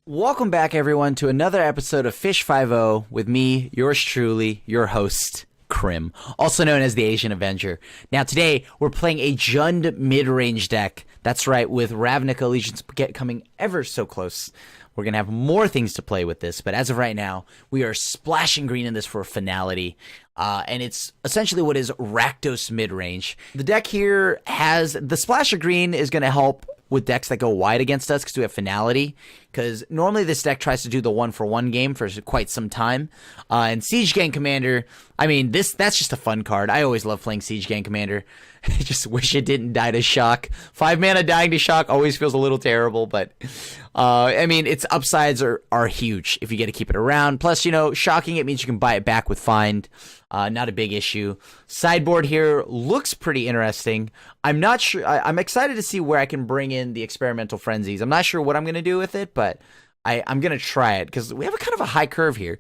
Welcome back, everyone, to another episode of Fish 5-0 with me, yours truly, your host, Krim, also known as the Asian Avenger. Now, today, we're playing a Jund Midrange deck. That's right, with Ravnica Allegiance coming ever so close. We're going to have more things to play with this, but as of right now, we are splashing green in this for finality. And it's essentially what is Rakdos Midrange. The deck here has the splash of green is going to help with decks that go wide against us because we have finality. Because normally this deck tries to do the 1-for-1 game for quite some time. And Siege Gang Commander, I mean, that's just a fun card. I always love playing Siege Gang Commander. I just wish it didn't die to shock. 5 mana dying to shock always feels a little terrible, but I mean, its upsides are huge if you get to keep it around. Plus, you know, shocking it means you can buy it back with Find. Not a big issue. Sideboard here looks pretty interesting. I'm not sure. I'm excited to see where I can bring in the Experimental Frenzies. I'm not sure what I'm going to do with it, but I'm going to try it because we have a kind of a high curve here.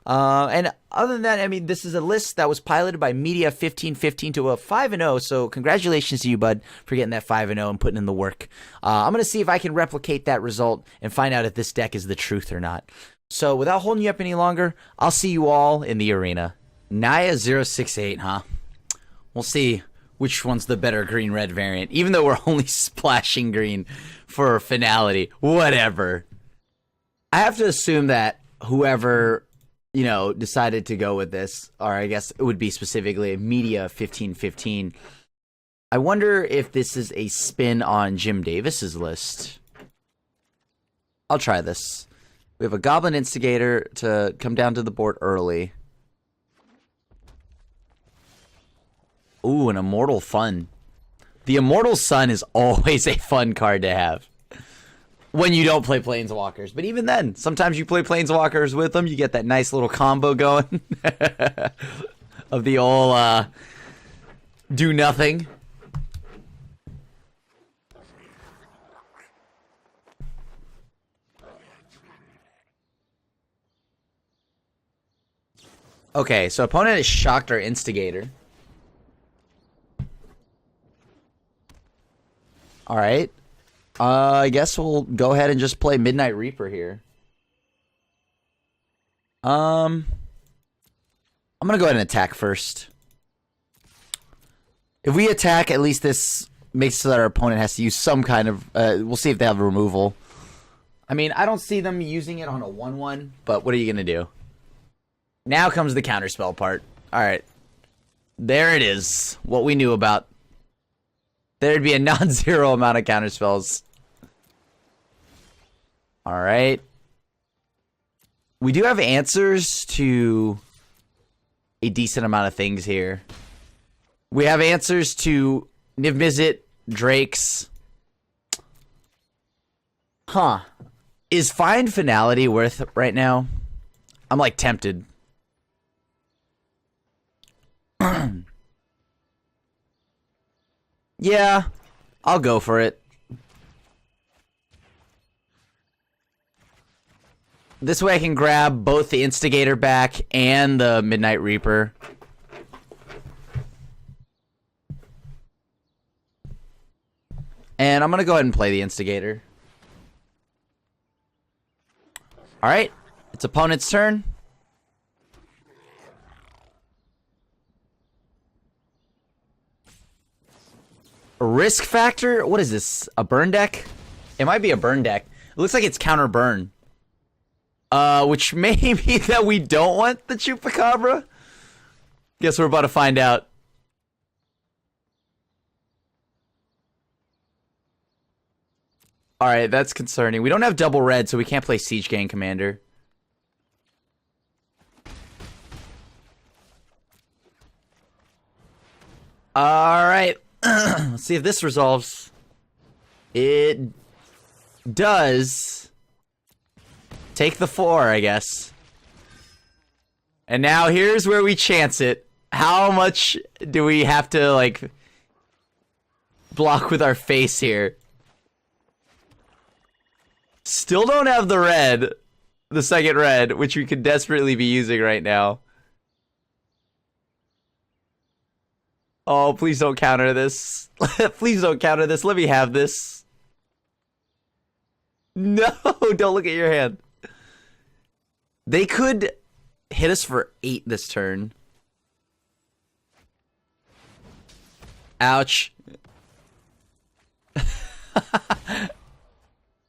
And other than that, I mean, this is a list that was piloted by Media 1515 to a 5-0. So congratulations to you, bud, for getting that 5-0 and putting in the work. I'm going to see if I can replicate that result and find out if this deck is the truth or not. So without holding you up any longer, I'll see you all in the arena. Naya 068, huh? We'll see which one's the better green-red variant, even though we're only splashing green for finality. Whatever. I have to assume that whoever, you know, decided to go with this, or I guess it would be specifically Media 1515. I wonder if this is a spin on Jim Davis's list. I'll try this. We have a Goblin Instigator to come down to the board early. Ooh, an Immortal Fun. The Immortal Sun is always a fun card to have when you don't play Planeswalkers. But even then, sometimes you play Planeswalkers with them. You get that nice little combo going of the old do nothing. Okay, so opponent is shocked our Instigator. Alright. I guess we'll go ahead and just play Midnight Reaper here. I'm gonna go ahead and attack first. If we attack, at least this makes it so that our opponent has to use some kind of... we'll see if they have removal. I mean, I don't see them using it on a 1-1, but what are you gonna do? Now comes the counterspell part. Alright. There it is. What we knew about. There'd be a non-zero amount of counterspells. Alright. We do have answers to a decent amount of things here. We have answers to Niv-Mizzet, Drakes. Huh. Is Find Finality worth it right now? I'm like tempted. Yeah, I'll go for it. This way I can grab both the Instigator back and the Midnight Reaper. And I'm going to go ahead and play the Instigator. Alright, it's opponent's turn. Risk factor? What is this? A burn deck? It might be a burn deck. It looks like it's counter burn. Which may mean that we don't want the Chupacabra. Guess we're about to find out. Alright, that's concerning. We don't have double red, so we can't play Siege Gang Commander. Alright. Let's see if this resolves. It does. Take the 4, I guess. And now here's where we chance it. How much do we have to, like, block with our face here? Still don't have the red. The second red, which we could desperately be using right now. Oh, please don't counter this. Please don't counter this. Let me have this. No, don't look at your hand. They could hit us for 8 this turn. Ouch.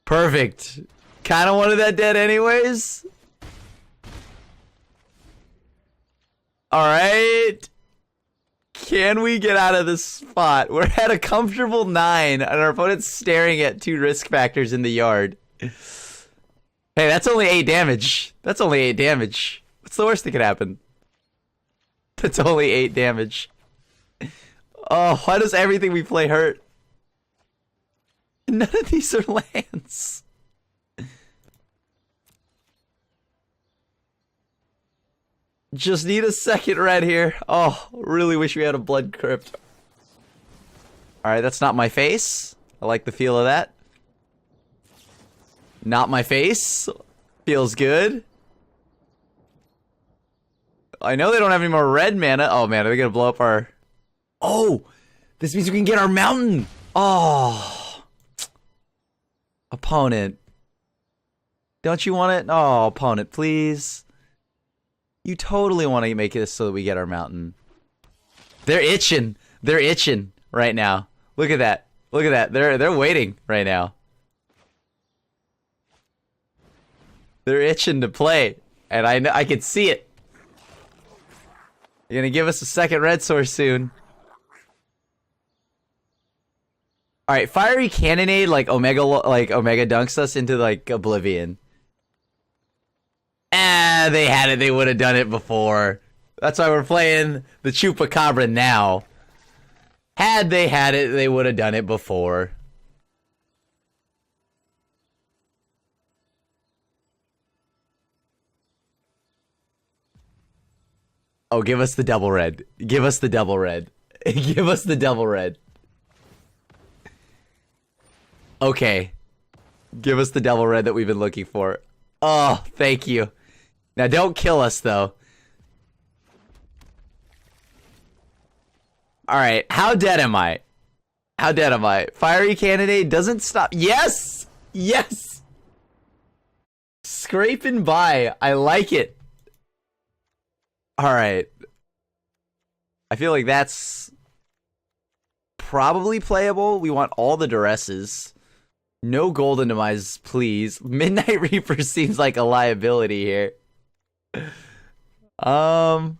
Perfect. Kind of wanted that dead anyways. Alright. Can we get out of this spot? We're at a comfortable 9, and our opponent's staring at 2 risk factors in the yard. Hey, that's only 8 damage. That's only 8 damage. What's the worst that could happen? That's only 8 damage. Oh, why does everything we play hurt? None of these are lands. Just need a second red here. Oh, really wish we had a blood crypt. Alright, that's not my face. I like the feel of that. Not my face. Feels good. I know they don't have any more red mana. Oh man, are they gonna blow up our... Oh! This means we can get our mountain! Oh! Opponent. Don't you want it? Oh, opponent, please. You totally want to make this so that we get our mountain. They're itching. They're itching right now. Look at that. Look at that. They're waiting right now. They're itching to play. And I know I can see it. You're gonna give us a second red source soon. Alright, Fiery Cannonade like Omega dunks us into like oblivion. They had it. They would have done it before. That's why we're playing the Chupacabra now. Had they had it, they would have done it before. Oh, give us the double red. Give us the double red. Give us the double red. Okay. Give us the double red that we've been looking for. Oh, thank you. Now, don't kill us, though. Alright, how dead am I? How dead am I? Fiery Cannonade doesn't stop. Yes! Yes! Scraping by. I like it. Alright. I feel like that's probably playable. We want all the duresses. No golden demise, please. Midnight Reaper seems like a liability here. I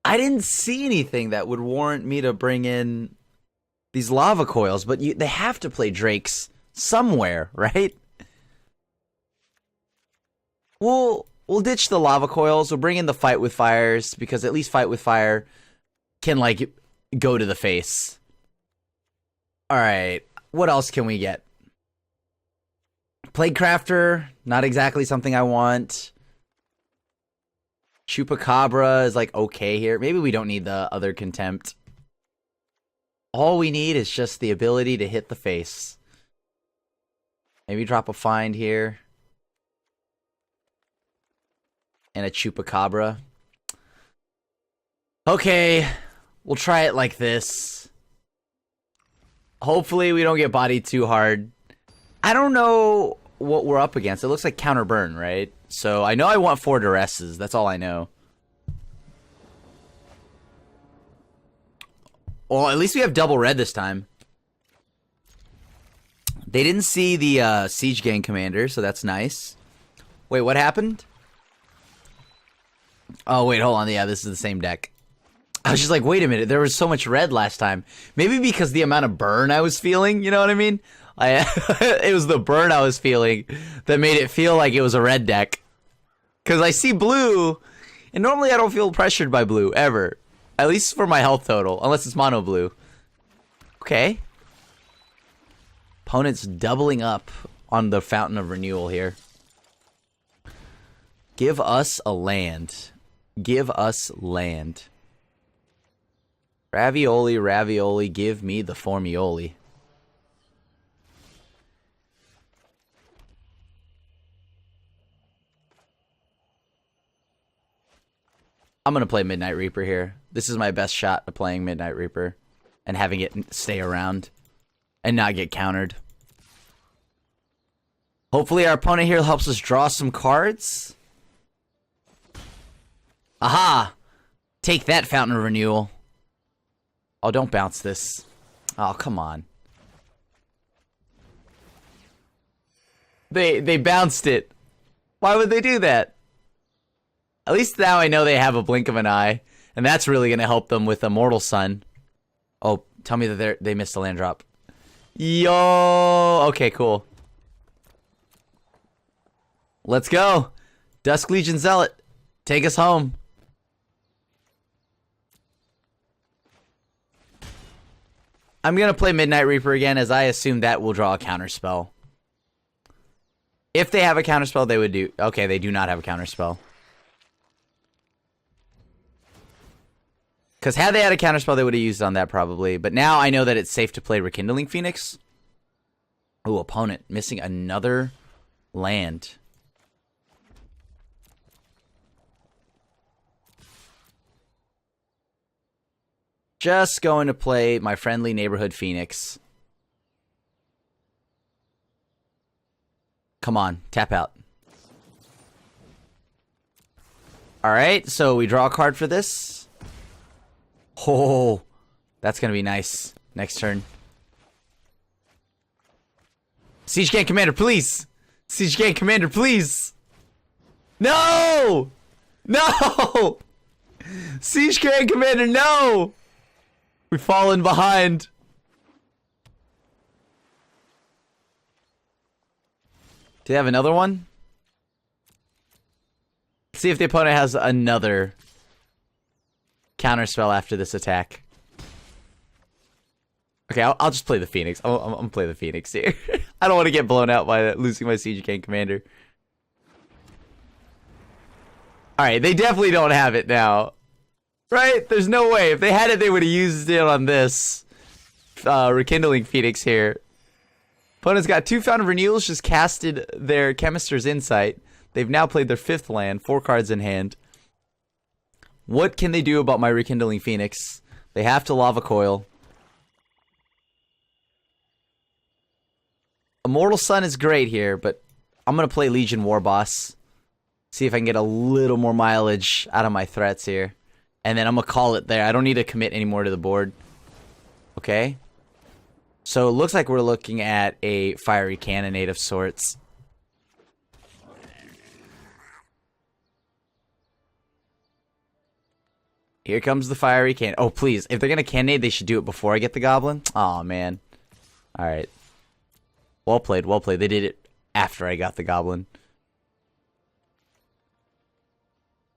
didn't see anything that would warrant me to bring in these lava coils, but they have to play Drakes somewhere, right? We'll ditch the lava coils. We'll bring in the Fight with Fires, because at least Fight with Fire can, like, go to the face. Alright, what else can we get? Plague Crafter, not exactly something I want. Chupacabra is like okay here. Maybe we don't need the other Contempt. All we need is just the ability to hit the face. Maybe drop a Find here. And a Chupacabra. Okay, we'll try it like this. Hopefully we don't get bodied too hard. I don't know what we're up against. It looks like counter burn, right? So I know I want 4 duresses. That's all I know. Well, at least we have double red this time. They didn't see the Siege Gang Commander, so that's nice. Wait, what happened? Oh, wait, hold on. Yeah, this is the same deck. I was just like, wait a minute. There was so much red last time. Maybe because the amount of burn I was feeling, you know what I mean? It was the burn I was feeling that made it feel like it was a red deck. Because I see blue, and normally I don't feel pressured by blue, ever. At least for my health total, unless it's mono blue. Okay. Opponent's doubling up on the Fountain of Renewal here. Give us a land. Give us land. Ravioli, ravioli, give me the formioli. I'm going to play Midnight Reaper here. This is my best shot at playing Midnight Reaper and having it stay around and not get countered. Hopefully our opponent here helps us draw some cards. Aha! Take that, Fountain of Renewal. Oh, don't bounce this. Oh, come on. They bounced it. Why would they do that? At least now I know they have a blink of an eye. And that's really going to help them with Immortal Sun. Oh, tell me that they missed a land drop. Yo! Okay, cool. Let's go. Dusk Legion Zealot. Take us home. I'm going to play Midnight Reaper again, as I assume that will draw a counterspell. If they have a counterspell, they would do... Okay, they do not have a counterspell. Because had they had a counterspell, they would have used on that probably. But now I know that it's safe to play Rekindling Phoenix. Ooh, opponent. Missing another land. Just going to play my friendly neighborhood Phoenix. Come on, tap out. Alright, so we draw a card for this. Oh, that's going to be nice. Next turn. Siege Gang Commander, please! Siege Gang Commander, please! No! No! Siege Gang Commander, no! We've fallen behind. Do they have another one? Let's see if the opponent has another counterspell after this attack. Okay, I'll just play the Phoenix. I'm gonna play the Phoenix here. I don't want to get blown out by losing my Siege Gang Commander. Alright, they definitely don't have it now. Right? There's no way. If they had it, they would have used it on this Rekindling Phoenix here. Opponent's got 2 Fountain of Renewals, just casted their Chemister's Insight. They've now played their 5th land, 4 cards in hand. What can they do about my Rekindling Phoenix? They have to Lava Coil. Immortal Sun is great here, but I'm going to play Legion War Boss. See if I can get a little more mileage out of my threats here. And then I'm going to call it there. I don't need to commit anymore to the board. Okay. So it looks like we're looking at a Fiery Cannonade of sorts. Here comes the Fiery Cannon. Oh, please. If they're going to Cannonade, they should do it before I get the Goblin. Aw, man. Alright. Well played, well played. They did it after I got the Goblin.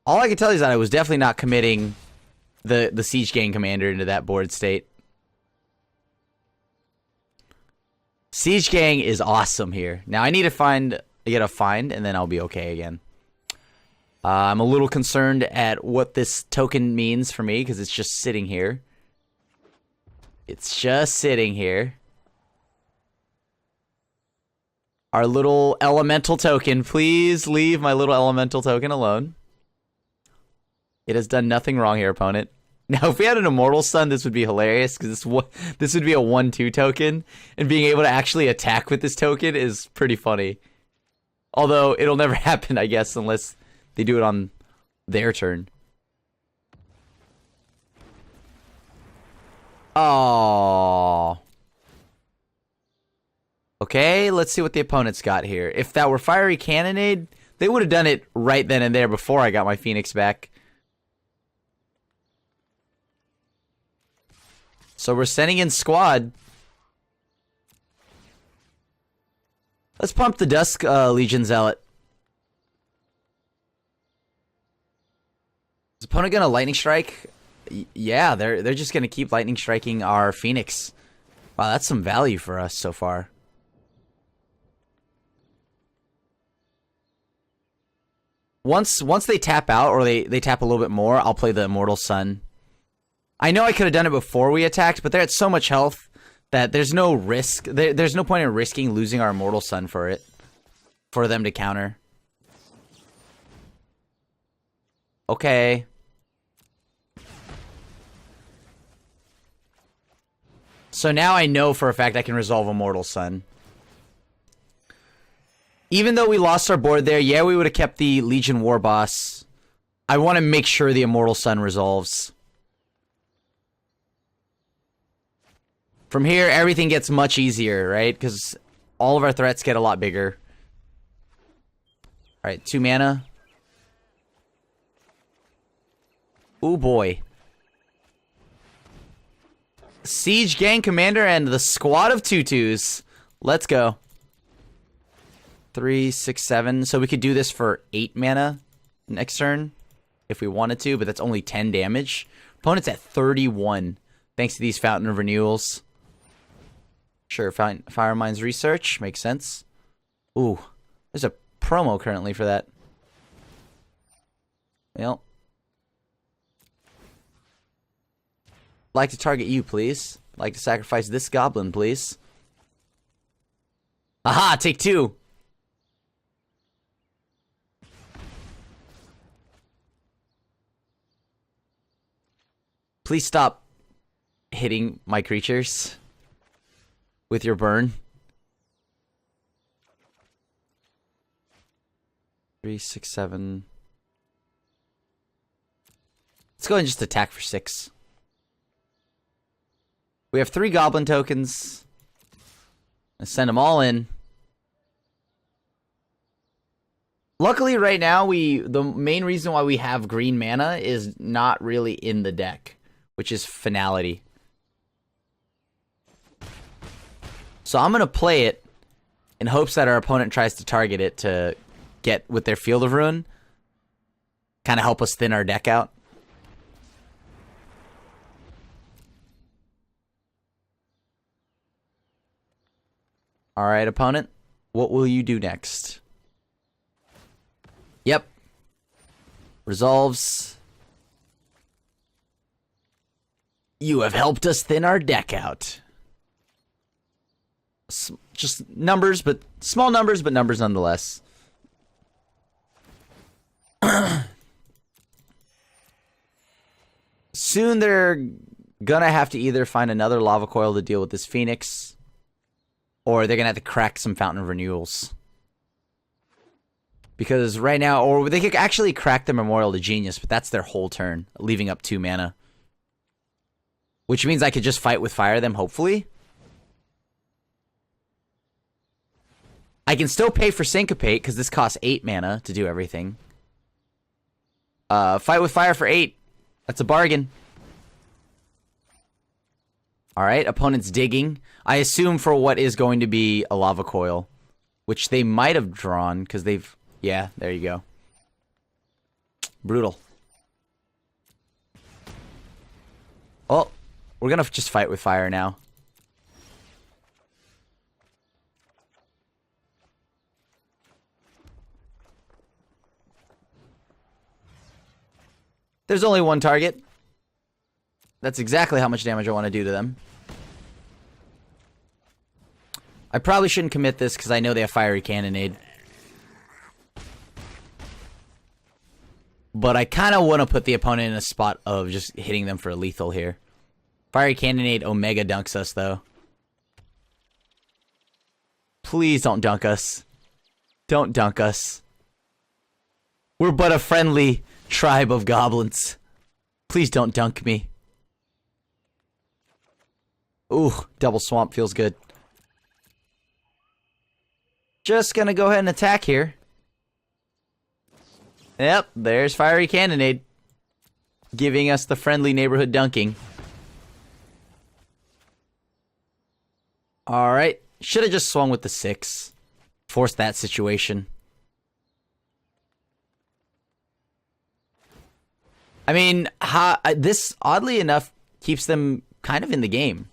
All I can tell you is that I was definitely not committing the Siege Gang Commander into that board state. Siege Gang is awesome here. Now I need to get a find, and then I'll be okay again. I'm a little concerned at what this token means for me, because it's just sitting here. It's just sitting here. Our little elemental token. Please leave my little elemental token alone. It has done nothing wrong here, opponent. Now, if we had an Immortal Sun, this would be hilarious, because this would be a 1/2 token, and being able to actually attack with this token is pretty funny. Although, it'll never happen, I guess, unless they do it on their turn. Oh. Okay, let's see what the opponent's got here. If that were Fiery Cannonade, they would have done it right then and there before I got my Phoenix back. So we're sending in squad. Let's pump the Dusk Legion Zealot. Is opponent gonna Lightning Strike? Yeah, they're just gonna keep Lightning Striking our Phoenix. Wow, that's some value for us so far. Once they tap out, or they tap a little bit more, I'll play the Immortal Sun. I know I could have done it before we attacked, but they're at so much health that there's no risk. There's no point in risking losing our Immortal Sun for it. For them to counter. Okay. So now I know for a fact I can resolve Immortal Sun. Even though we lost our board there, yeah, we would have kept the Legion War Boss. I want to make sure the Immortal Sun resolves. From here, everything gets much easier, right? Because all of our threats get a lot bigger. Alright, 2 mana. Ooh, boy. Siege Gang Commander and the squad of tutus. Let's go. 3, 6, 7. So we could do this for 8 mana next turn if we wanted to, but that's only 10 damage. Opponent's at 31 thanks to these Fountain of Renewals. Sure, Firemind's Research. Makes sense. Ooh, there's a promo currently for that. Well. Like to target you, please. Like to sacrifice this goblin, please. Aha, take 2. Please stop hitting my creatures with your burn. 3, 6, 7. Let's go ahead and just attack for 6. We have 3 goblin tokens. Let's send them all in. Luckily, right now, the main reason why we have green mana is not really in the deck, which is Finality. So I'm going to play it in hopes that our opponent tries to target it to get with their Field of Ruin. Kind of help us thin our deck out. Alright, opponent. What will you do next? Yep. Resolves. You have helped us thin our deck out. Just numbers, but small numbers, but numbers nonetheless. Soon they're gonna have to either find another lava coil to deal with this Phoenix, or they're gonna have to crack some Fountain of Renewals. Because right now, or they could actually crack the Memorial to Genius, but that's their whole turn, leaving up 2 mana. Which means I could just fight with fire them, hopefully. I can still pay for Syncopate, because this costs 8 mana to do everything. Fight with fire for 8. That's a bargain. Alright, opponent's digging. I assume for what is going to be a lava coil. Which they might have drawn, because they've... Yeah, there you go. Brutal. Oh, we're gonna just fight with fire now. There's only one target. That's exactly how much damage I want to do to them. I probably shouldn't commit this because I know they have Fiery Cannonade. But I kind of want to put the opponent in a spot of just hitting them for a lethal here. Fiery Cannonade Omega dunks us, though. Please don't dunk us. Don't dunk us. We're but a friendly tribe of goblins. Please don't dunk me. Ooh, double swamp feels good. Just gonna go ahead and attack here. Yep, there's Fiery Cannonade. Giving us the friendly neighborhood dunking. Alright. Should have just swung with the 6. Forced that situation. I mean, this, oddly enough, keeps them kind of in the game.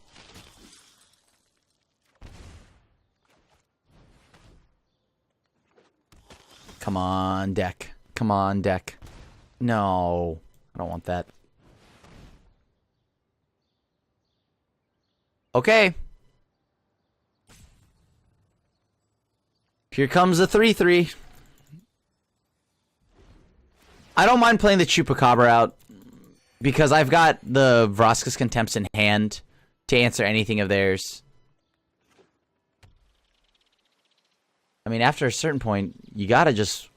Come on, deck. Come on, deck. No. I don't want that. Okay. Here comes a 3/3. I don't mind playing the Chupacabra out because I've got the Vraska's Contempts in hand to answer anything of theirs. I mean, after a certain point, you gotta just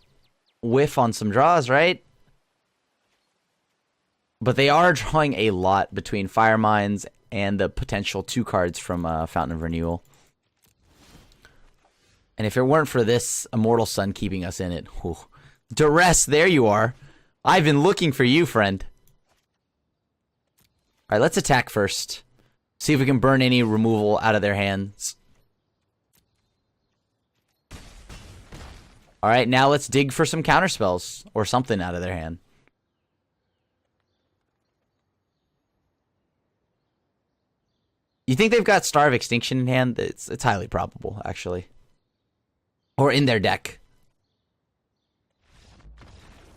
whiff on some draws, right? But they are drawing a lot between Fire Mines and the potential 2 cards from Fountain of Renewal. And if it weren't for this Immortal Sun keeping us in it... Whew. Duress, there you are. I've been looking for you, friend. Alright, let's attack first. See if we can burn any removal out of their hands. Alright, now let's dig for some counterspells. Or something out of their hand. You think they've got Star of Extinction in hand? It's highly probable, actually. Or in their deck.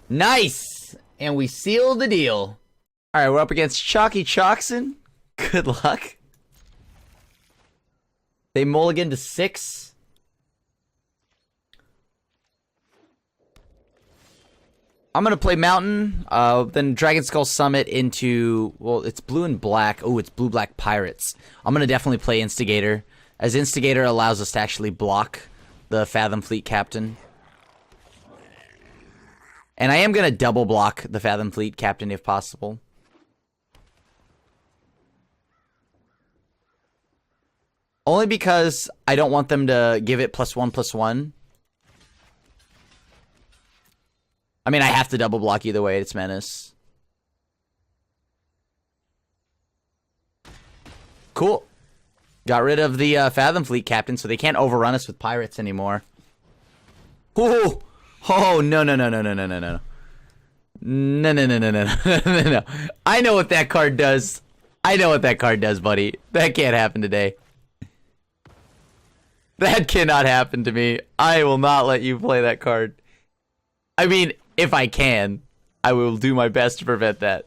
Nice! And we sealed the deal. Alright, we're up against Chalky Chalkson. Good luck. They mulligan to 6. I'm going to play Mountain, then Dragon Skull Summit into... Well, it's blue and black. Oh, it's blue-black Pirates. I'm going to definitely play Instigator, as Instigator allows us to actually block the Fathom Fleet Captain. And I am going to double block the Fathom Fleet Captain if possible. Only because I don't want them to give it +1/+1. I mean, I have to double block either way. It's Menace. Cool. Got rid of the Fathom Fleet Captain, so they can't overrun us with pirates anymore. Ooh! Oh, no, no, no, no, no, no, no, no. No, no, no, no, no, no, no, no. I know what that card does. I know what that card does, buddy. That can't happen today. That cannot happen to me. I will not let you play that card. I mean, if I can, I will do my best to prevent that.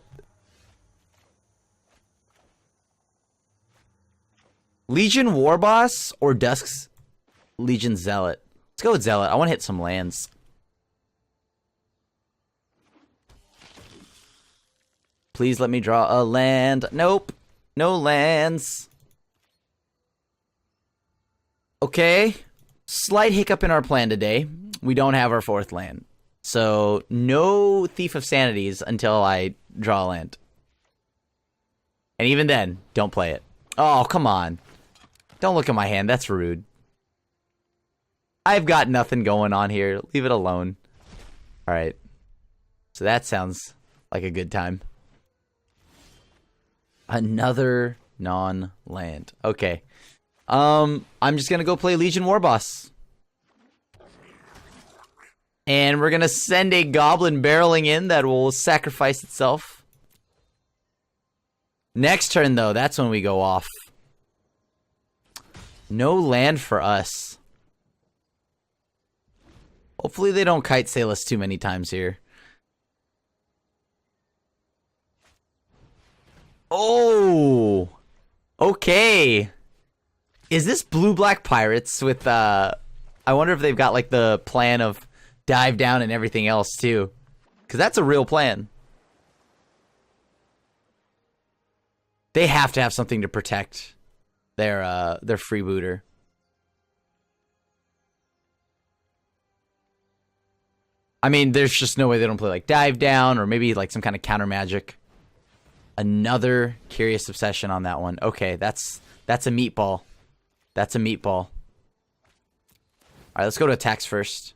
Legion Warboss or Dusk's Legion Zealot? Let's go with Zealot. I want to hit some lands. Please let me draw a land. Nope. No lands. Okay. Slight hiccup in our plan today. We don't have our 4th land. So, no Thief of Sanities until I draw a land. And even then, don't play it. Oh, come on. Don't look at my hand. That's rude. I've got nothing going on here. Leave it alone. Alright. So that sounds like a good time. Another non-land. Okay. I'm just gonna go play Legion Warboss. And we're gonna send a goblin barreling in that will sacrifice itself. Next turn, though, that's when we go off. No land for us. Hopefully they don't kite sail us too many times here. Oh! Okay. Is this blue-black pirates with, I wonder if they've got, like, the plan of dive down and everything else, too. Because that's a real plan. They have to have something to protect their freebooter. I mean, there's just no way they don't play, like, dive down or maybe, like, some kind of counter magic. Another Curious Obsession on that one. Okay, that's a meatball. That's a meatball. Alright, let's go to attacks first.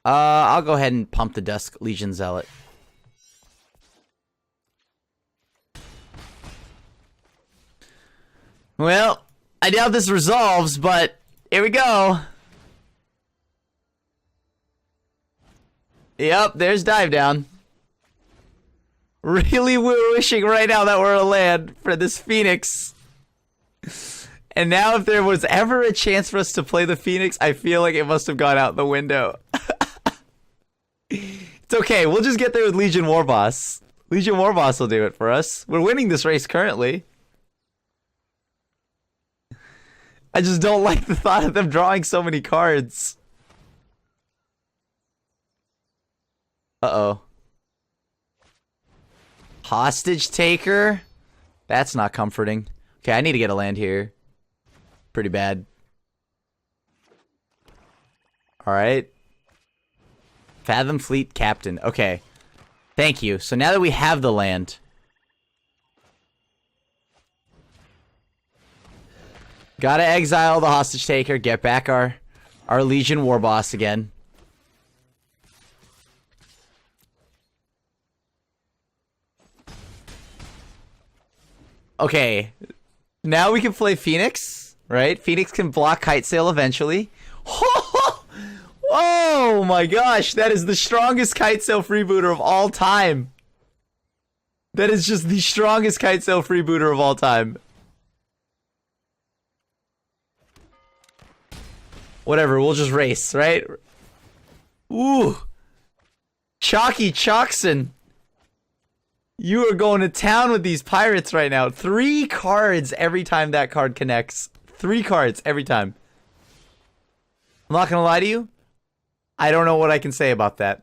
I'll go ahead and pump the Dusk Legion Zealot. Well, I doubt this resolves, but here we go. Yep, there's dive down. Really wishing right now that we're a land for this Phoenix. And now if there was ever a chance for us to play the Phoenix, I feel like it must have gone out the window. It's okay, we'll just get there with Legion Warboss. Legion Warboss will do it for us. We're winning this race currently. I just don't like the thought of them drawing so many cards. Uh-oh. Hostage Taker? That's not comforting. Okay, I need to get a land here. Pretty bad. Alright. Fathom Fleet Captain. Okay. Thank you. So now that we have the land... Gotta exile the hostage taker, get back our Legion war boss again. Okay. Now we can play Phoenix, right? Phoenix can block Kite Sail eventually. Oh my gosh, that is the strongest Kite Sail freebooter of all time. That is just the strongest Kite Sail freebooter of all time. Whatever, we'll just race, right? Ooh. Chalky Chalkson. You are going to town with these pirates right now. 3 cards every time that card connects. 3 cards every time. I'm not going to lie to you. I don't know what I can say about that.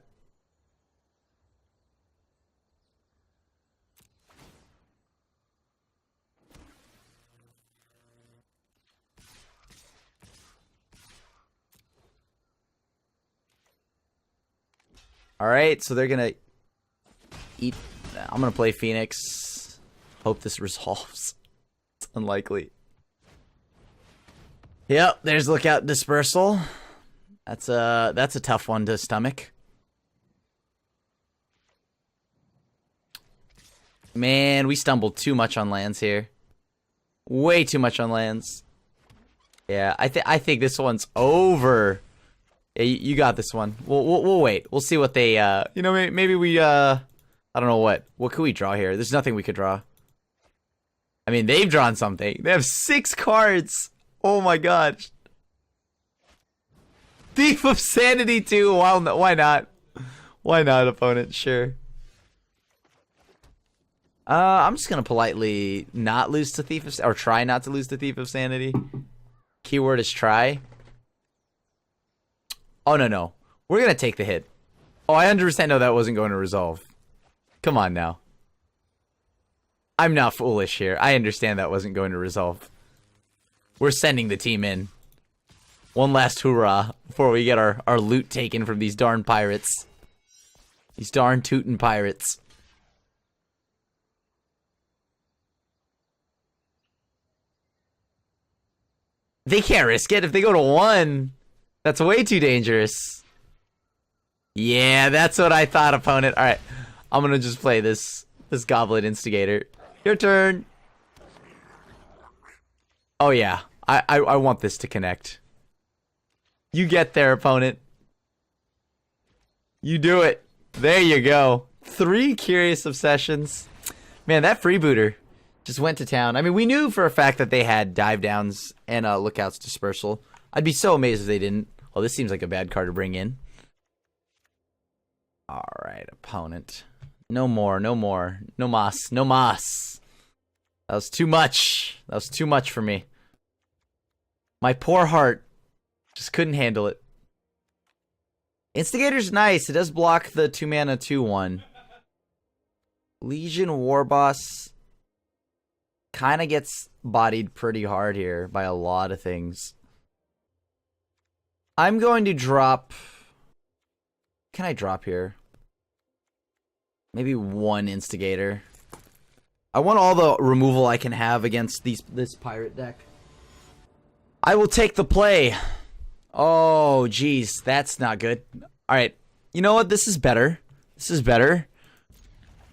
Alright, so they're gonna eat... I'm gonna play Phoenix. Hope this resolves. It's unlikely. Yep, there's Lookout Dispersal. That's a tough one to stomach. Man, we stumbled too much on lands here. Way too much on lands. Yeah, I think this one's over. Yeah, you got this one. We'll wait. We'll see what they, you know, maybe we, I don't know what could we draw here? There's nothing we could draw. I mean, they've drawn something. They have 6 cards. Oh my gosh. Thief of Sanity 2. Why not? Why not, opponent? Sure. I'm just gonna politely not lose to Thief of, or try not to lose to Thief of Sanity. Keyword is try. Oh, no. We're going to take the hit. Oh, I 100% know that wasn't going to resolve. Come on now. I'm not foolish here. I understand that wasn't going to resolve. We're sending the team in. One last hoorah before we get our loot taken from these darn pirates. These darn tootin' pirates. They can't risk it. If they go to 1... That's way too dangerous. Yeah, that's what I thought, opponent. Alright, I'm gonna just play this Goblet Instigator. Your turn. Oh yeah, I want this to connect. You get there, opponent. You do it. There you go. 3 Curious Obsessions. Man, that freebooter just went to town. I mean, we knew for a fact that they had Dive Downs and Lookout's Dispersal. I'd be so amazed if they didn't. Well, this seems like a bad card to bring in. Alright, opponent. No more. No mas. No mas. That was too much. That was too much for me. My poor heart just couldn't handle it. Instigator's nice. It does block the 2-mana 2/1. Legion Warboss kind of gets bodied pretty hard here by a lot of things. I'm going to drop... Can I drop here? Maybe 1 Instigator. I want all the removal I can have against this pirate deck. I will take the play. Oh, jeez. That's not good. Alright. You know what? This is better. This is better.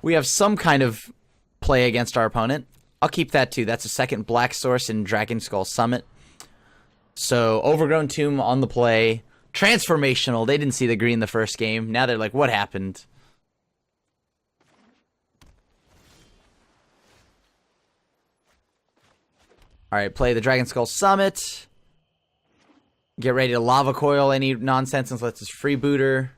We have some kind of play against our opponent. I'll keep that too. That's a second Black Source in Dragon Skull Summit. So, Overgrown Tomb on the play. Transformational. They didn't see the green the first game. Now they're like, what happened? Alright, play the Dragon Skull Summit. Get ready to Lava Coil any nonsense and lets us freebooter.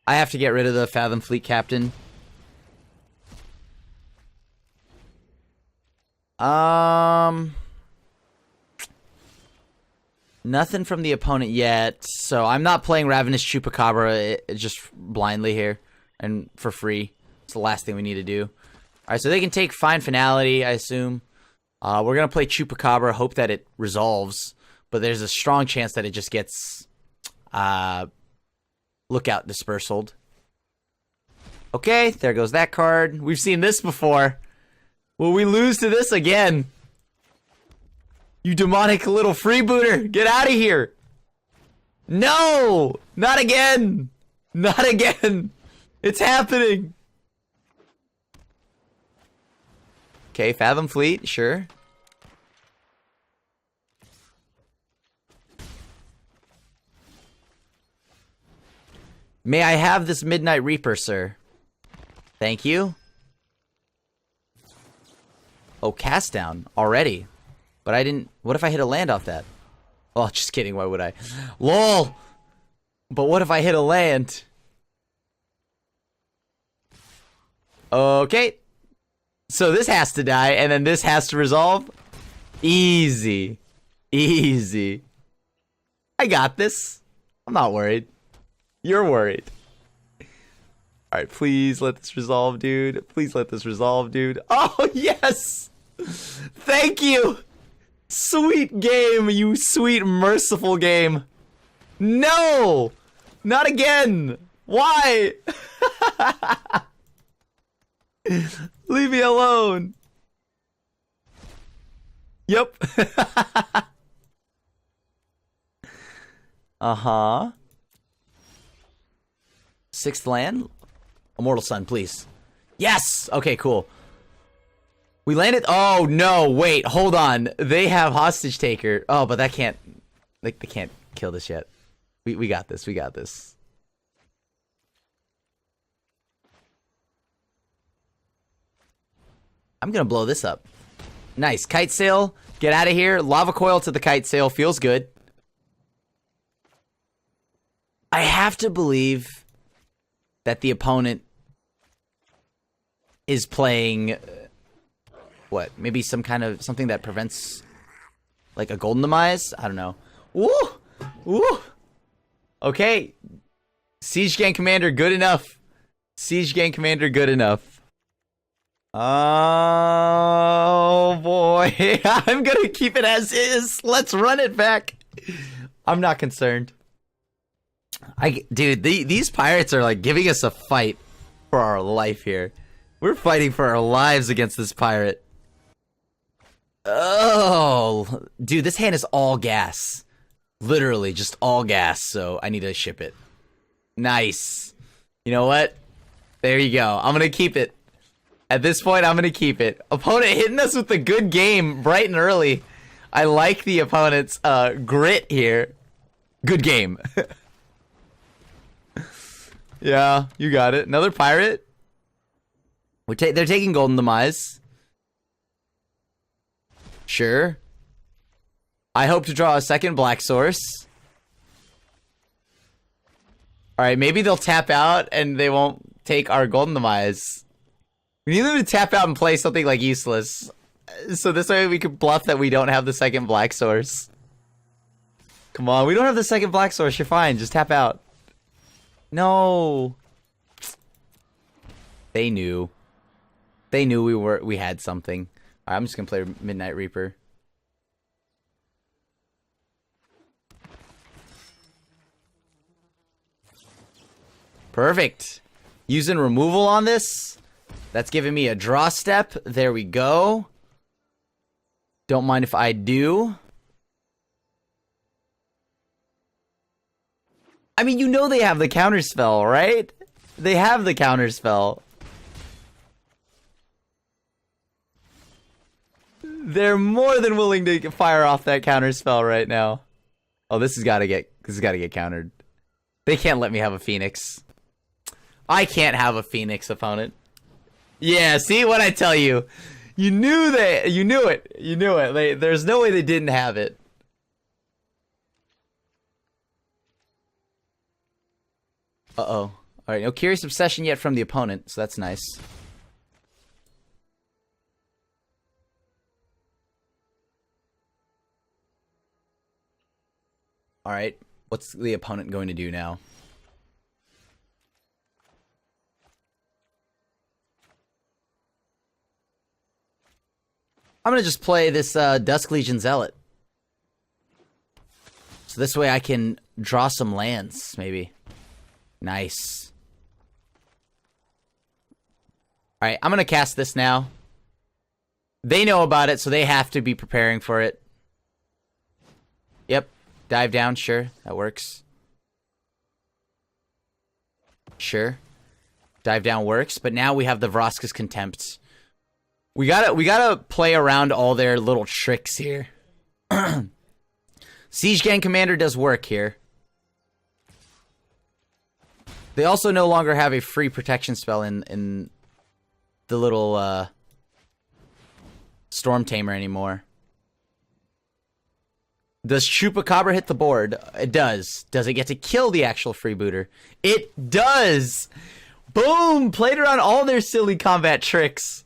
I have to get rid of the Fathom Fleet Captain. Nothing from the opponent yet, so I'm not playing Ravenous Chupacabra just blindly here and for free. the last thing we need to do. Alright, so they can take Fine Finality, I assume. We're gonna play Chupacabra, hope that it resolves. But there's a strong chance that it just gets... Lookout Dispersaled. Okay, there goes that card. We've seen this before. Will we lose to this again? You demonic little freebooter! Get out of here! No! Not again! Not again! It's happening! Okay, Fathom Fleet, sure. May I have this Midnight Reaper, sir? Thank you. Oh, cast down already. But I didn't... What if I hit a land off that? Oh, just kidding. Why would I? LOL! But what if I hit a land? Okay. So this has to die, and then this has to resolve? Easy. Easy. I got this. I'm not worried. You're worried. Alright, please let this resolve, dude. Please let this resolve, dude. Oh, yes! Thank you! Sweet game, you sweet, merciful game. No! Not again! Why? Leave me alone. Yep. Uh-huh. Sixth land? Immortal Sun, please. Yes! Okay, cool. We landed... Oh, no, wait, hold on. They have Hostage Taker. Oh, but that can't... Like, they can't kill this yet. We got this, we got this. I'm gonna blow this up. Nice. Kite Sail. Get out of here. Lava Coil to the Kite Sail. Feels good. I have to believe that the opponent is playing... What? Maybe some kind of... Something that prevents... Like a Golden Demise? I don't know. Woo! Woo! Okay. Siege Gang Commander, good enough. Siege Gang Commander, good enough. Oh, boy. I'm gonna keep it as is. Let's run it back. I'm not concerned. Dude, these pirates are like giving us a fight for our life here. We're fighting for our lives against this pirate. Oh, dude, this hand is all gas. Literally, just all gas, so I need to ship it. Nice. You know what? There you go. I'm gonna keep it. At this point, I'm gonna keep it. Opponent hitting us with a good game bright and early. I like the opponent's grit here. Good game. Yeah, you got it. Another pirate. They're taking Golden Demise. Sure. I hope to draw a second black source. Alright, maybe they'll tap out and they won't take our Golden Demise. We need them to tap out and play something like useless. So this way we can bluff that we don't have the second black source. Come on, we don't have the second black source. You're fine. Just tap out. No. They knew. They knew we had something. Alright, I'm just gonna play Midnight Reaper. Perfect. Using removal on this. That's giving me a draw step. There we go. Don't mind if I do. I mean, you know they have the counterspell, right? They have the counterspell. They're more than willing to fire off that counterspell right now. Oh, this has got to get countered. They can't let me have a Phoenix. I can't have a Phoenix opponent. Yeah, see what I tell you. You knew it. You knew it. There's no way they didn't have it. Uh-oh. Alright, no Curious Obsession yet from the opponent, so that's nice. Alright, what's the opponent going to do now? I'm gonna just play this Dusk Legion Zealot. So this way I can draw some lands, maybe. Nice. Alright, I'm gonna cast this now. They know about it, so they have to be preparing for it. Yep. Dive down, sure. That works. Sure. Dive down works, but now we have the Vraska's Contempt. We gotta play around all their little tricks here. Siege Gang Commander does work here. They also no longer have a free protection spell in the little Storm Tamer anymore. Does Chupacabra hit the board? It does. Does it get to kill the actual freebooter? It does! Boom! Played around all their silly combat tricks.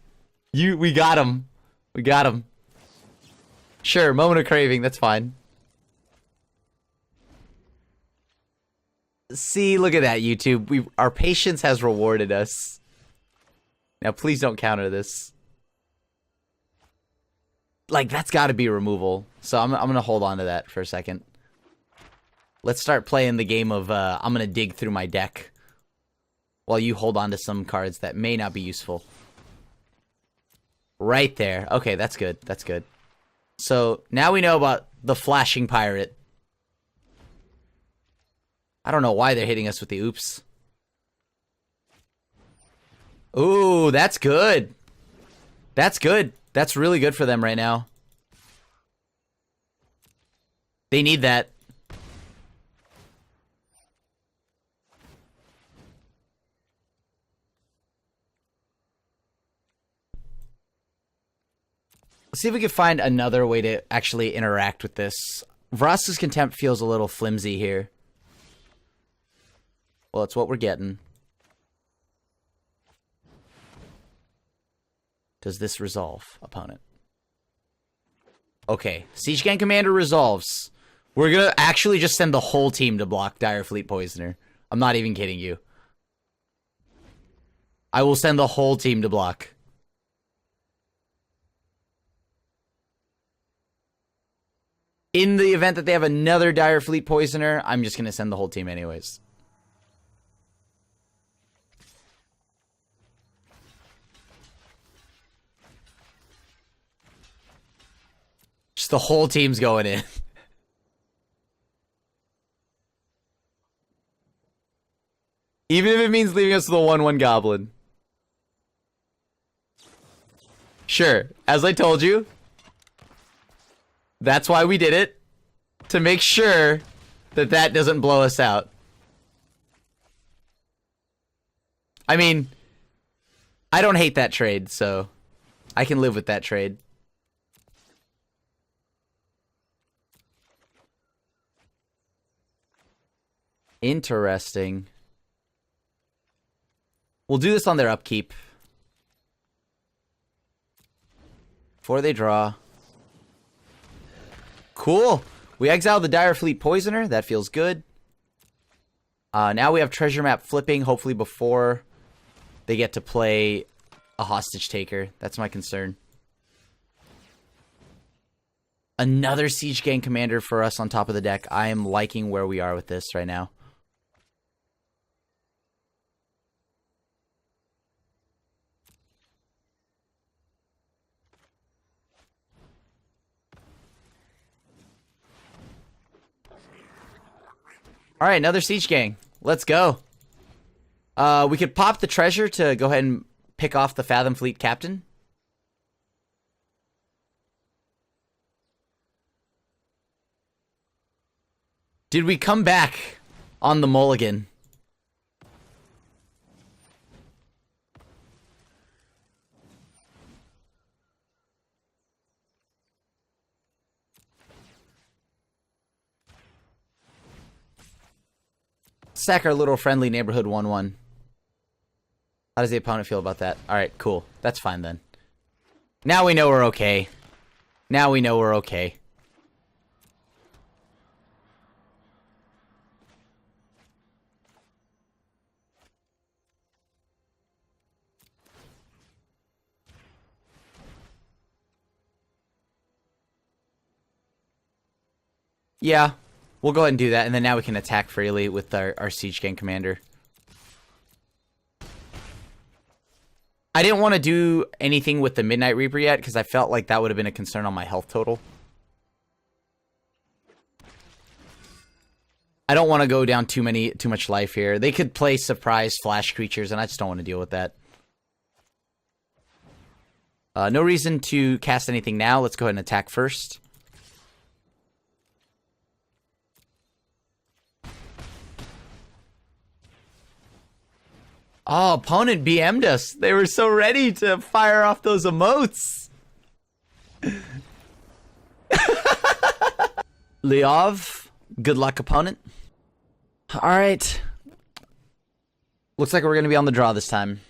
We got him. We got him. Sure, Moment of Craving, that's fine. See, look at that, YouTube. Our patience has rewarded us. Now, please don't counter this. Like, that's got to be removal. So I'm going to hold on to that for a second. Let's start playing the game of I'm going to dig through my deck while you hold on to some cards that may not be useful. Right there. Okay, that's good. That's good. So now we know about the Flashing Pirate. I don't know why they're hitting us with the oops. Ooh, that's good. That's good. That's really good for them right now. They need that. Let's see if we can find another way to actually interact with this. Vraska's Contempt feels a little flimsy here. Well, it's what we're getting. Does this resolve, opponent? Okay, Siege Gang Commander resolves. We're gonna actually just send the whole team to block Dire Fleet Poisoner. I'm not even kidding you. I will send the whole team to block. In the event that they have another Dire Fleet Poisoner, I'm just gonna send the whole team anyways. Just the whole team's going in. Even if it means leaving us with a 1/1 goblin. Sure, as I told you, that's why we did it. To make sure that that doesn't blow us out. I mean, I don't hate that trade, so I can live with that trade. Interesting. We'll do this on their upkeep. Before they draw. Cool. We exile the Dire Fleet Poisoner. That feels good. Now we have treasure map flipping, hopefully before they get to play a hostage taker. That's my concern. Another Siege Gang Commander for us on top of the deck. I am liking where we are with this right now. Alright, another Siege Gang. Let's go. We could pop the treasure to go ahead and pick off the Fathom Fleet Captain. Did we come back on the mulligan? Sack our little friendly neighborhood 1/1. How does the opponent feel about that? Alright, cool. That's fine then. Now we know we're okay. Now we know we're okay. Yeah, we'll go ahead and do that, and then now we can attack freely with our Siege Gang Commander. I didn't want to do anything with the Midnight Reaper yet, because I felt like that would have been a concern on my health total. I don't want to go down too much life here. They could play surprise flash creatures, and I just don't want to deal with that. No reason to cast anything now. Let's go ahead and attack first. Oh, opponent BM'd us. They were so ready to fire off those emotes. Leov, good luck, opponent. All right. Looks like we're going to be on the draw this time.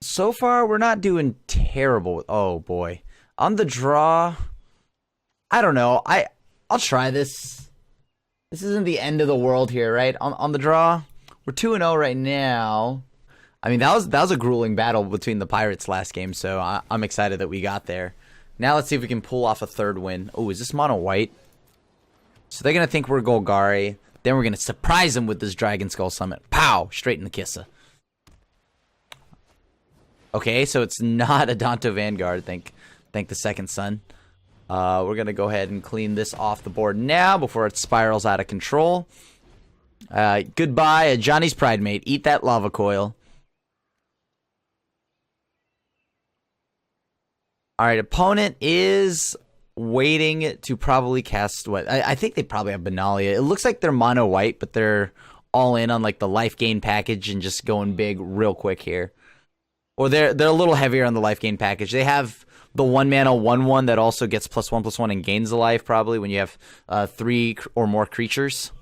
So far, we're not doing terrible. Oh, boy. On the draw, I don't know. I'll try this. This isn't the end of the world here, right? On the draw, we're 2-0 right now. I mean, that was a grueling battle between the Pirates last game, so I'm excited that we got there. Now let's see if we can pull off a third win. Oh, is this mono white? So they're going to think we're Golgari. Then we're going to surprise them with this Dragon Skull Summit. Pow! Straight in the kissa. Okay, so it's not a Danto Vanguard, thank the second son. We're going to go ahead and clean this off the board now before it spirals out of control. Goodbye, Johnny's Pride Mate. Eat that lava coil. Alright, opponent is waiting to probably cast what? I think they probably have Benalia. It looks like they're mono white, but they're all in on like the life gain package and just going big real quick here. Or they're a little heavier on the life gain package. They have the 1-mana 1/1 that also gets +1/+1 and gains a life probably when you have 3 or more creatures.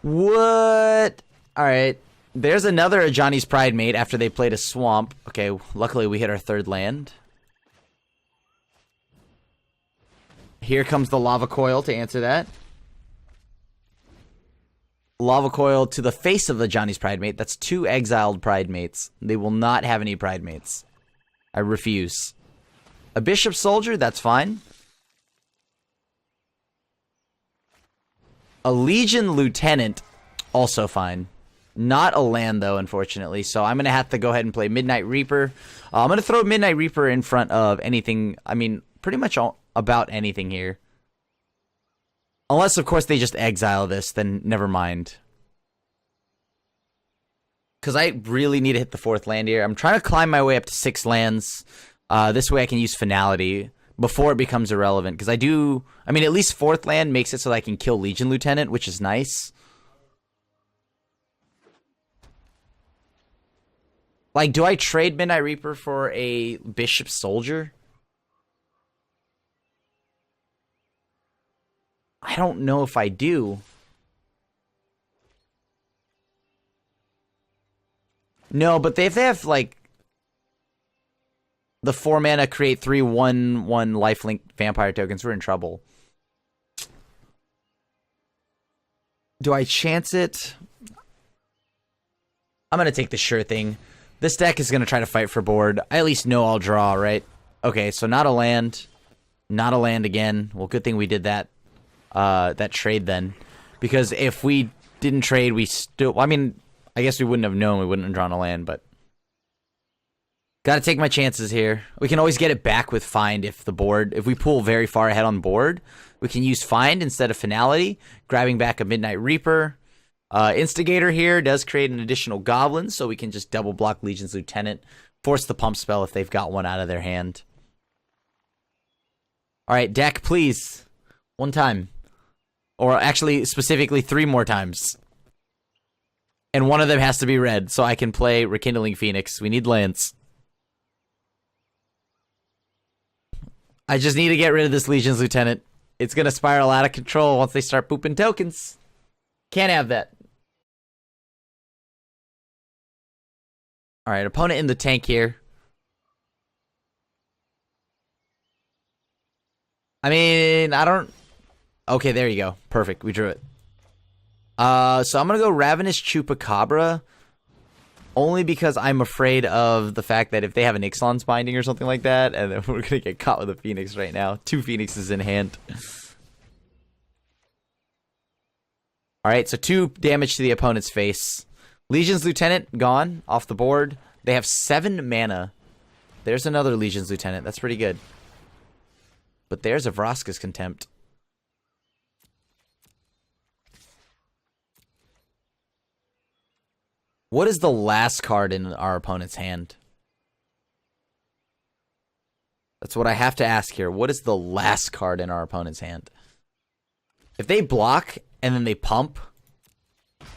What? Alright. There's another Johnny's Pride Mate after they played a swamp. Okay, luckily we hit our third land. Here comes the Lava Coil to answer that. Lava Coil to the face of the Johnny's Pride Mate. That's 2 exiled Pride Mates. They will not have any Pride Mates. I refuse. A Bishop Soldier, that's fine. A Legion Lieutenant, also fine. Not a land, though, unfortunately. So I'm going to have to go ahead and play Midnight Reaper. I'm going to throw Midnight Reaper in front of anything. I mean, pretty much about anything here. Unless, of course, they just exile this, then never mind. Because I really need to hit the 4th land here. I'm trying to climb my way up to 6 lands. This way I can use Finality before it becomes irrelevant. Because I mean, at least 4th land makes it so that I can kill Legion Lieutenant, which is nice. Like, do I trade Midnight Reaper for a Bishop Soldier? I don't know if I do. No, but if they have, like, the 4-mana create 3/1/1 lifelink vampire tokens, we're in trouble. Do I chance it? I'm going to take the sure thing. This deck is going to try to fight for board. I at least know I'll draw, right? Okay, so not a land. Not a land again. Well, good thing we did that. That trade then. Because if we didn't trade, we still... I mean, I guess we wouldn't have known. We wouldn't have drawn a land, but... Gotta take my chances here. We can always get it back with Find if the board... If we pull very far ahead on board, we can use Find instead of Finality, grabbing back a Midnight Reaper. Instigator here does create an additional Goblin, so we can just double block Legion's Lieutenant, force the pump spell if they've got one out of their hand. Alright, deck, please. One time. Or actually, specifically 3 more times. And one of them has to be red, so I can play Rekindling Phoenix. We need lands. I just need to get rid of this Legion's Lieutenant. It's going to spiral out of control once they start pooping tokens. Can't have that. Alright, opponent in the tank here. I mean, I don't... Okay, there you go. Perfect, we drew it. So I'm gonna go Ravenous Chupacabra. Only because I'm afraid of the fact that if they have an Ixalan's Binding or something like that, and then we're gonna get caught with a Phoenix right now. 2 Phoenixes in hand. Alright, so 2 damage to the opponent's face. Legion's Lieutenant, gone, off the board. They have 7 mana. There's another Legion's Lieutenant, that's pretty good. But there's a Vraska's Contempt. What is the last card in our opponent's hand? That's what I have to ask here. What is the last card in our opponent's hand? If they block and then they pump.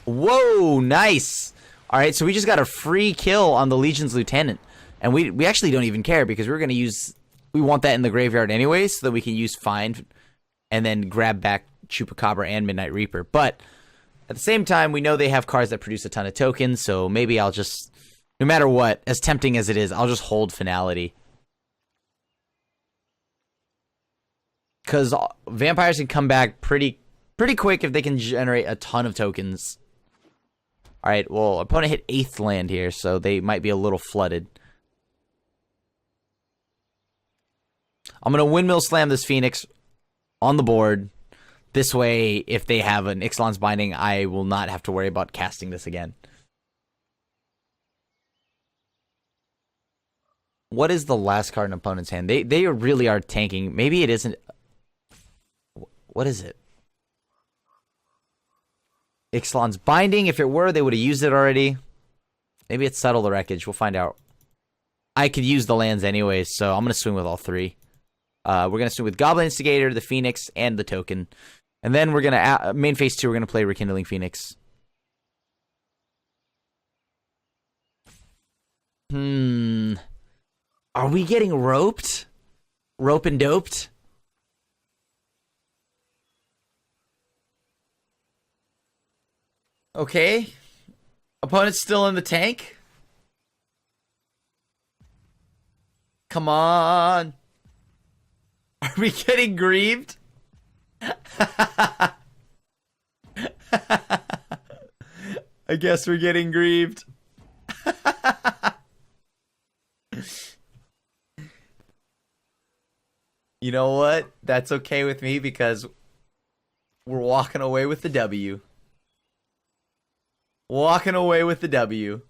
Whoa, nice. All right, so we just got a free kill on the Legion's Lieutenant. And we actually don't even care because we're going to use... We want that in the graveyard anyway so that we can use Find and then grab back Chupacabra and Midnight Reaper. But... at the same time, we know they have cards that produce a ton of tokens, so maybe I'll just, no matter what, as tempting as it is, I'll just hold Finality. Because vampires can come back pretty quick if they can generate a ton of tokens. Alright, well, opponent hit 8th land here, so they might be a little flooded. I'm going to Windmill Slam this Phoenix on the board. This way, if they have an Ixalan's Binding, I will not have to worry about casting this again. What is the last card in opponent's hand? They really are tanking. Maybe it isn't... What is it? Ixalan's Binding. If it were, they would have used it already. Maybe it's Settle the Wreckage. We'll find out. I could use the lands anyways, so I'm going to swing with all 3. We're going to swing with Goblin Instigator, the Phoenix, and the token. And then we're going to, main phase 2, we're going to play Rekindling Phoenix. Are we getting roped? Rope and doped? Okay. Opponent's still in the tank? Come on. Are we getting grieved? I guess we're getting grieved. You know what? That's okay with me because we're walking away with the W. Walking away with the W.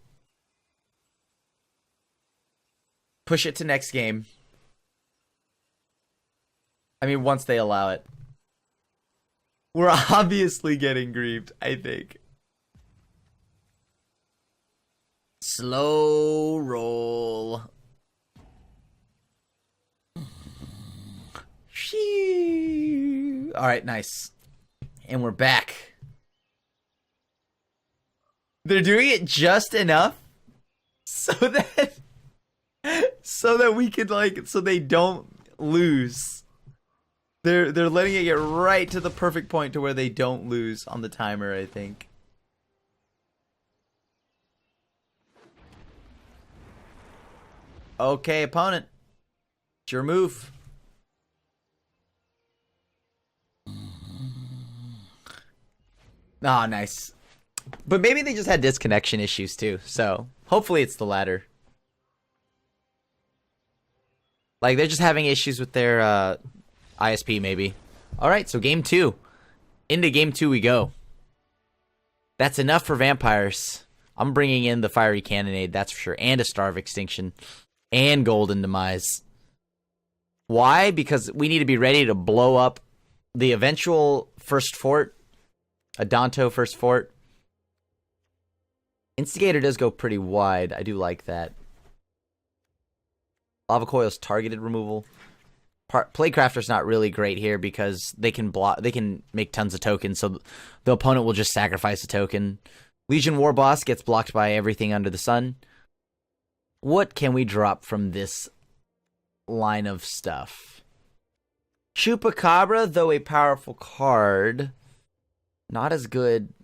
Push it to next game. I mean, once they allow it. We're obviously getting grieved, I think. Slow roll. Alright, nice. And we're back. They're doing it just enough so that we could, like, so they don't lose. They're letting it get right to the perfect point to where they don't lose on the timer, I think. Okay, opponent. It's your move. Ah, nice. But maybe they just had disconnection issues too, so hopefully it's the latter. Like, they're just having issues with their ISP, maybe. Alright, so game 2. Into game 2 we go. That's enough for vampires. I'm bringing in the Fiery Cannonade, that's for sure, and a Star of Extinction, and Golden Demise. Why? Because we need to be ready to blow up the eventual first fort. A Danto first fort. Instigator does go pretty wide. I do like that. Lava Coil's targeted removal. Playcrafter's not really great here because they can block. They can make tons of tokens, so the opponent will just sacrifice a token. Legion War Boss gets blocked by everything under the sun. What can we drop from this line of stuff? Chupacabra, though a powerful card, not as good.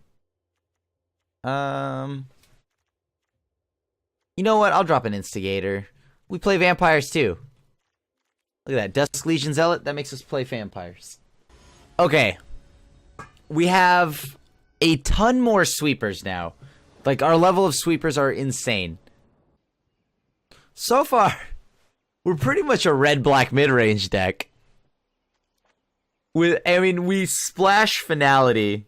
You know what? I'll drop an Instigator. We play vampires too. Look at that. Dusk Legion Zealot. That makes us play vampires. Okay. We have a ton more sweepers now. Like, our level of sweepers are insane. So far, we're pretty much a red-black mid-range deck. We splash Finality.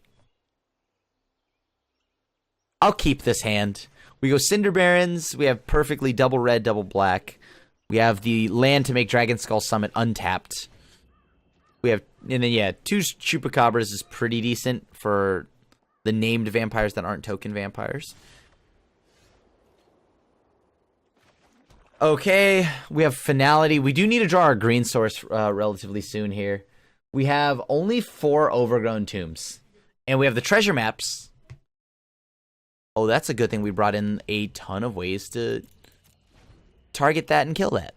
I'll keep this hand. We go Cinder Barons. We have perfectly double red, double black. We have the land to make Dragon Skull Summit untapped. We have, and then yeah, 2 Chupacabras is pretty decent for the named vampires that aren't token vampires. Okay, we have Finality. We do need to draw our green source relatively soon here. We have only 4 Overgrown Tombs. And we have the treasure maps. Oh, that's a good thing. We brought in a ton of ways to target that and kill that.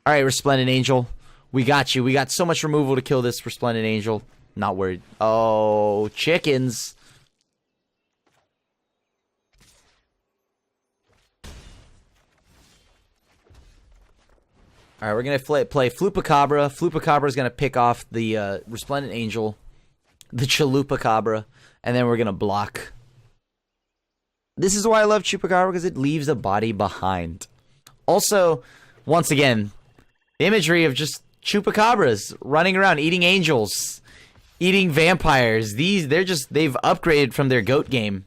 Alright, Resplendent Angel. We got you. We got so much removal to kill this Resplendent Angel. Not worried. Oh, chickens. Alright, we're going to play Flupacabra. Flupacabra is going to pick off the Resplendent Angel, the Chalupacabra, and then we're going to block. This is why I love Chupacabra, because it leaves a body behind. Also, once again, the imagery of just Chupacabras running around, eating angels, eating vampires. They've upgraded from their goat game.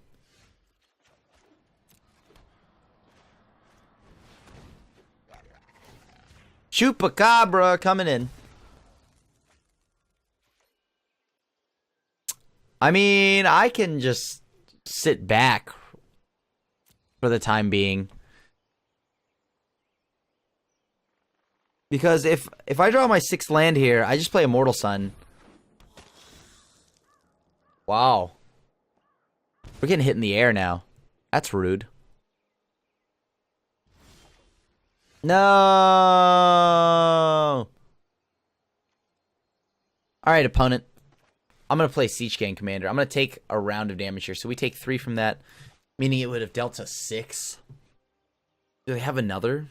Chupacabra coming in. I mean, I can just sit back for the time being. Because if I draw my 6th land here, I just play Immortal Sun. Wow. We're getting hit in the air now. That's rude. No. Alright, opponent. I'm going to play Siege Gang Commander. I'm going to take a round of damage here. So we take 3 from that, meaning it would have dealt us 6. Do they have another?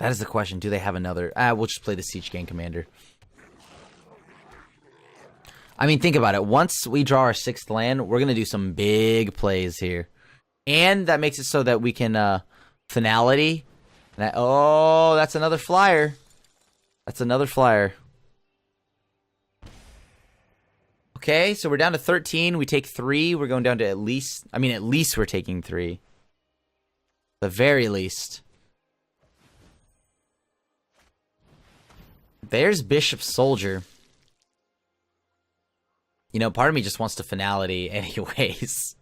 That is the question. Do they have another? We'll just play the Siege Gang Commander. I mean, think about it. Once we draw our 6th land, we're going to do some big plays here. And that makes it so that we can Finality. Oh, that's another flyer. That's another flyer. Okay, so we're down to 13. We take 3. We're going down to at least we're taking 3. The very least. There's Bishop Soldier. You know, part of me just wants to Finality anyways.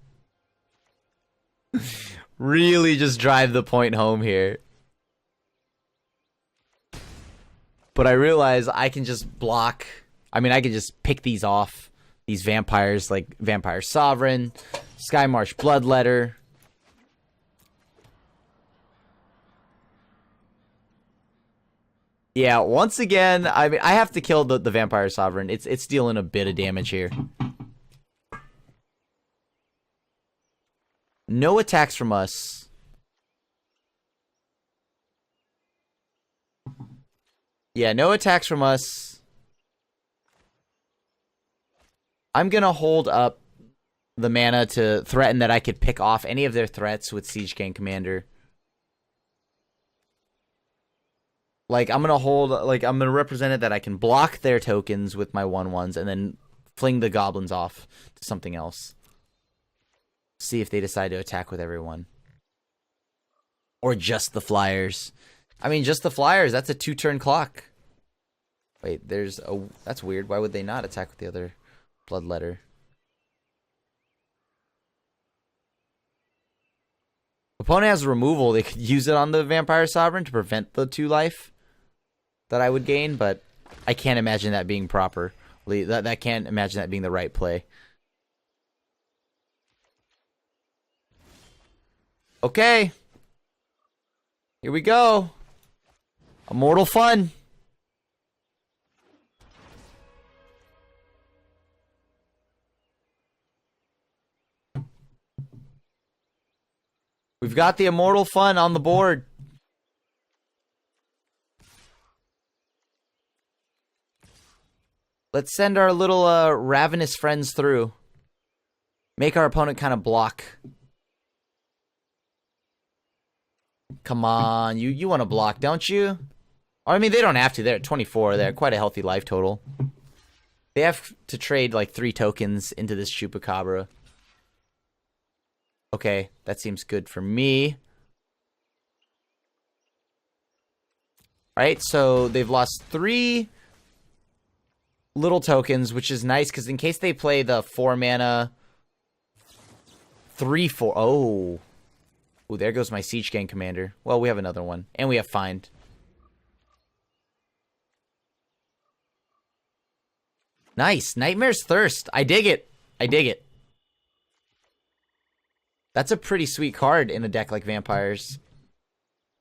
Really just drive the point home here. But I realize I can just block. I mean, I can just pick these off. These vampires, like Vampire Sovereign, Skymarsh Bloodletter. Yeah, once again, I mean, I have to kill the Vampire Sovereign. It's dealing a bit of damage here. No attacks from us. Yeah, no attacks from us. I'm gonna hold up the mana to threaten that I could pick off any of their threats with Siege Gang Commander. Like, I'm gonna represent it that I can block their tokens with my 1/1s and then fling the goblins off to something else. See if they decide to attack with everyone. Or just the flyers. I mean, just the flyers, that's a 2-turn clock. Wait, that's weird. Why would they not attack with the other Bloodletter? Opponent has removal. They could use it on the Vampire Sovereign to prevent the 2 life that I would gain, but I can't imagine that being proper. I can't imagine that being the right play. Okay. Here we go. Immortal Fun. We've got the Immortal Fun on the board. Let's send our little ravenous friends through. Make our opponent kind of block. Come on, you want to block, don't you? Or, I mean, they don't have to. They're at 24. They're quite a healthy life total. They have to trade like 3 tokens into this Chupacabra. Okay, that seems good for me. Alright, so they've lost 3 little tokens, which is nice, because in case they play the 4 mana 3/4. Oh. Ooh, there goes my Siege Gang commander. Well, we have another one. And we have Find. Nice. Nightmare's Thirst. I dig it. I dig it. That's a pretty sweet card in a deck like Vampires.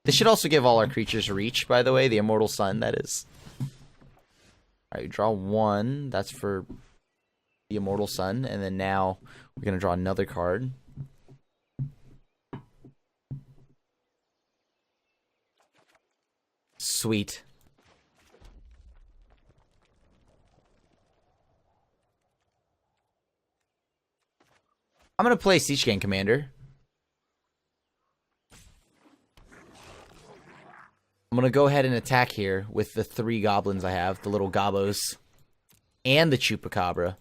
This should also give all our creatures reach, by the way. The Immortal Sun, that is. Alright, draw 1. That's for the Immortal Sun. And then now we're going to draw another card. Sweet. I'm going to play Siege Gang Commander. I'm going to go ahead and attack here with the 3 goblins I have. The little gobos. And the Chupacabra.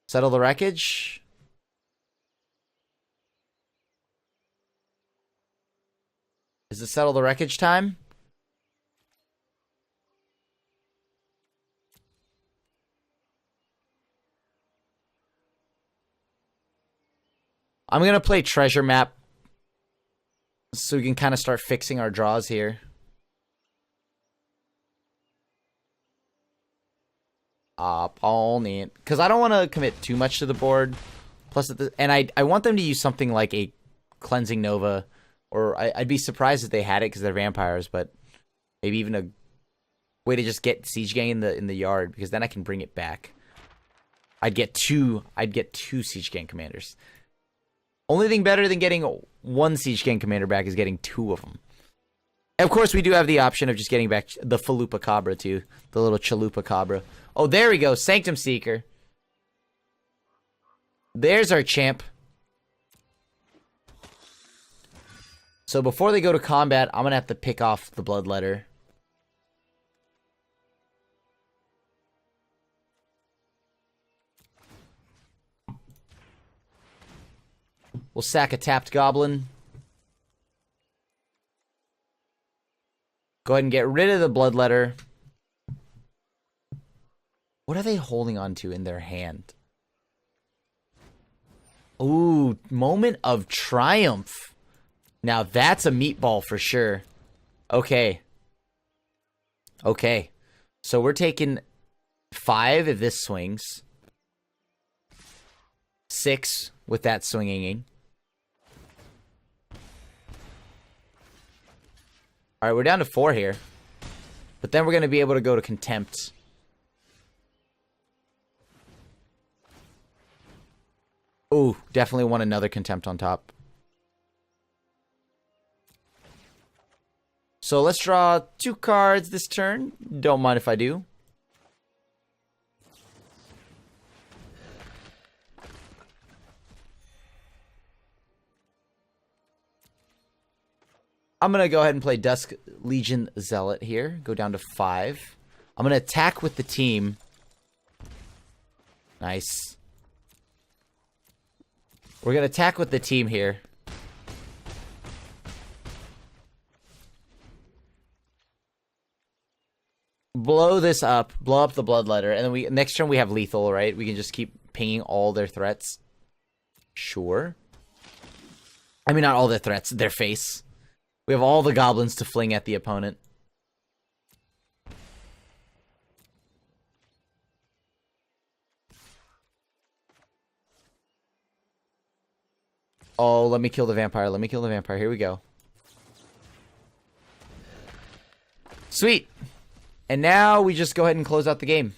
Settle the Wreckage. Is it Settle the Wreckage time? I'm going to play Treasure Map so we can kind of start fixing our draws here. Opponent. Because I don't want to commit too much to the board. Plus, and I want them to use something like a Cleansing Nova. Or I'd be surprised if they had it because they're vampires. But maybe even a way to just get Siege Gang in the yard. Because then I can bring it back. I'd get two Siege Gang commanders. Only thing better than getting 1 Siege Gang commander back is getting 2 of them. And of course, we do have the option of just getting back the Falupa Cabra, too. The little Chalupa Cabra. Oh, there we go. Sanctum Seeker. There's our champ. So before they go to combat, I'm going to have to pick off the Bloodletter. We'll sack a tapped goblin. Go ahead and get rid of the Bloodletter. What are they holding on to in their hand? Ooh, Moment of Triumph. Now that's a meatball for sure. Okay. Okay. So we're taking 5 if this swings. 6 with that swinging. Alright, we're down to 4 here. But then we're going to be able to go to Contempt. Ooh, definitely want another Contempt on top. So let's draw 2 cards this turn. Don't mind if I do. I'm going to go ahead and play Dusk Legion Zealot here. Go down to 5. I'm going to attack with the team. Nice. We're going to attack with the team here. Blow this up. Blow up the Bloodletter. And then next turn we have lethal, right? We can just keep pinging all their threats. Sure. I mean, not all their threats. Their face. We have all the goblins to fling at the opponent. Oh, let me kill the vampire. Let me kill the vampire. Here we go. Sweet. And now we just go ahead and close out the game.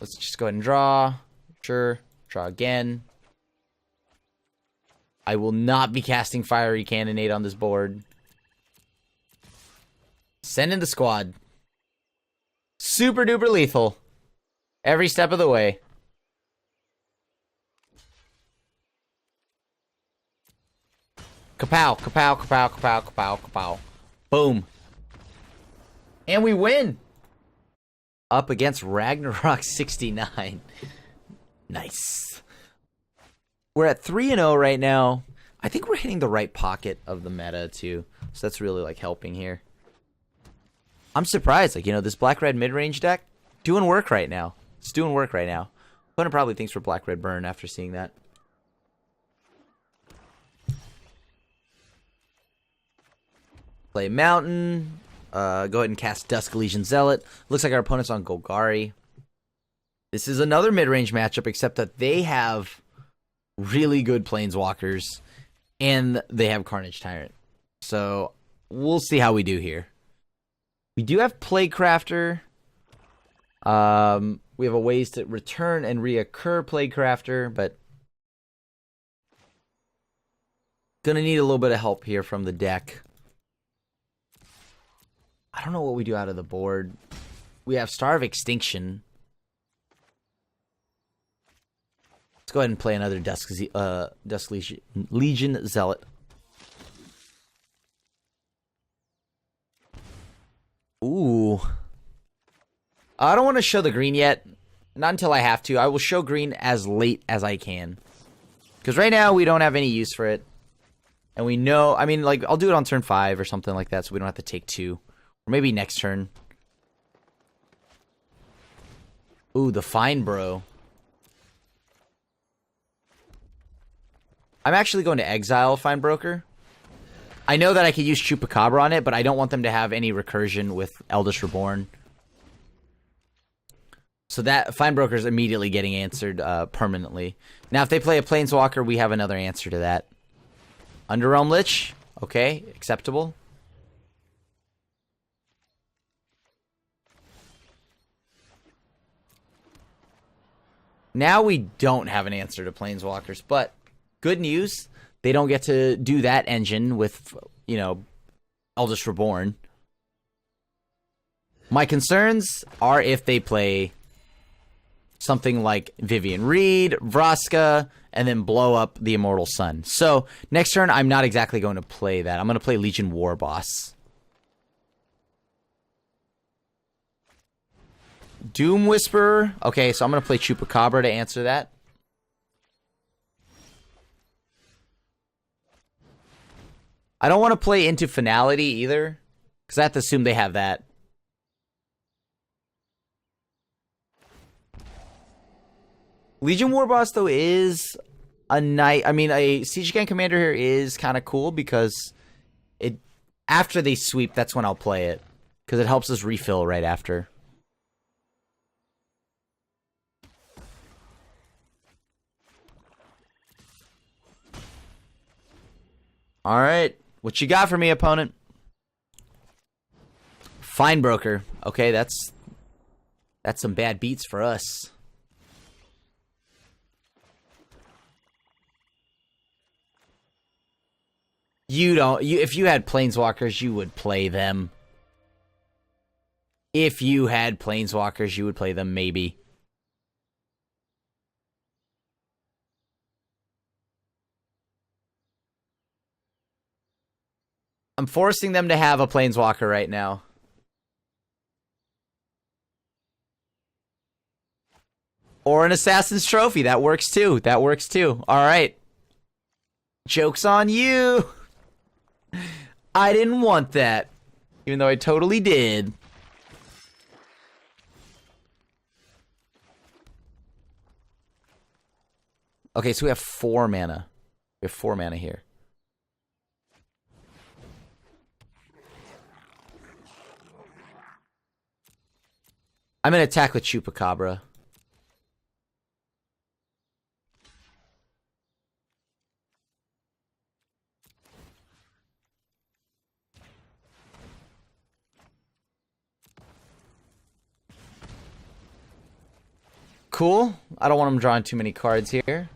Let's just go ahead and draw. Sure. Draw again. I will not be casting Fiery Cannonade on this board. Send in the squad. Super duper lethal. Every step of the way. Kapow, kapow, kapow, kapow, kapow, kapow. Boom. And we win! Up against Ragnarok 69. Nice. We're at 3-0 right now. I think we're hitting the right pocket of the meta, too. So that's really, like, helping here. I'm surprised. Like, you know, this black-red mid-range deck, doing work right now. It's doing work right now. Opponent probably thinks we're black-red burn after seeing that. Play Mountain. Go ahead and cast Dusk Elysian Zealot. Looks like our opponent's on Golgari. This is another mid-range matchup, except that they have really good Planeswalkers, and they have Carnage Tyrant. So, we'll see how we do here. We do have Plaguecrafter. We have a ways to return and reoccur Plaguecrafter, but gonna need a little bit of help here from the deck. I don't know what we do out of the board. We have Star of Extinction. Let's go ahead and play another Dusk Legion Zealot. Ooh. I don't want to show the green yet. Not until I have to. I will show green as late as I can. Because right now, we don't have any use for it. And we know... I mean, like, I'll do it on turn 5 or something like that so we don't have to take 2. Or maybe next turn. Ooh, the Fine Bro. I'm actually going to exile Fine Broker. I know that I could use Chupacabra on it, but I don't want them to have any recursion with Eldest Reborn. So that Fine Broker is immediately getting answered permanently. Now, if they play a Planeswalker, we have another answer to that. Underrealm Lich. Okay, acceptable. Now we don't have an answer to Planeswalkers, but good news, they don't get to do that engine with, you know, Eldest Reborn. My concerns are if they play something like Vivian Reed, Vraska, and then blow up the Immortal Sun. So, next turn, I'm not exactly going to play that. I'm going to play Legion Warboss. Doom Whisperer. Okay, so I'm going to play Chupacabra to answer that. I don't want to play Into Finality either, because I have to assume they have that. Legion Warboss, though, is a nice... I mean, a Siege Gang Commander here is kind of cool, because it after they sweep, that's when I'll play it. Because it helps us refill right after. Alright. What you got for me, opponent? Fine Broker. Okay, that's some bad beats for us. If you had Planeswalkers, you would play them. If you had Planeswalkers, you would play them, maybe. I'm forcing them to have a Planeswalker right now. Or an Assassin's Trophy. That works too. That works too. Alright. Joke's on you. I didn't want that. Even though I totally did. Okay, so we have 4 mana. We have 4 mana here. I'm going to attack with Chupacabra. Cool. I don't want him drawing too many cards here.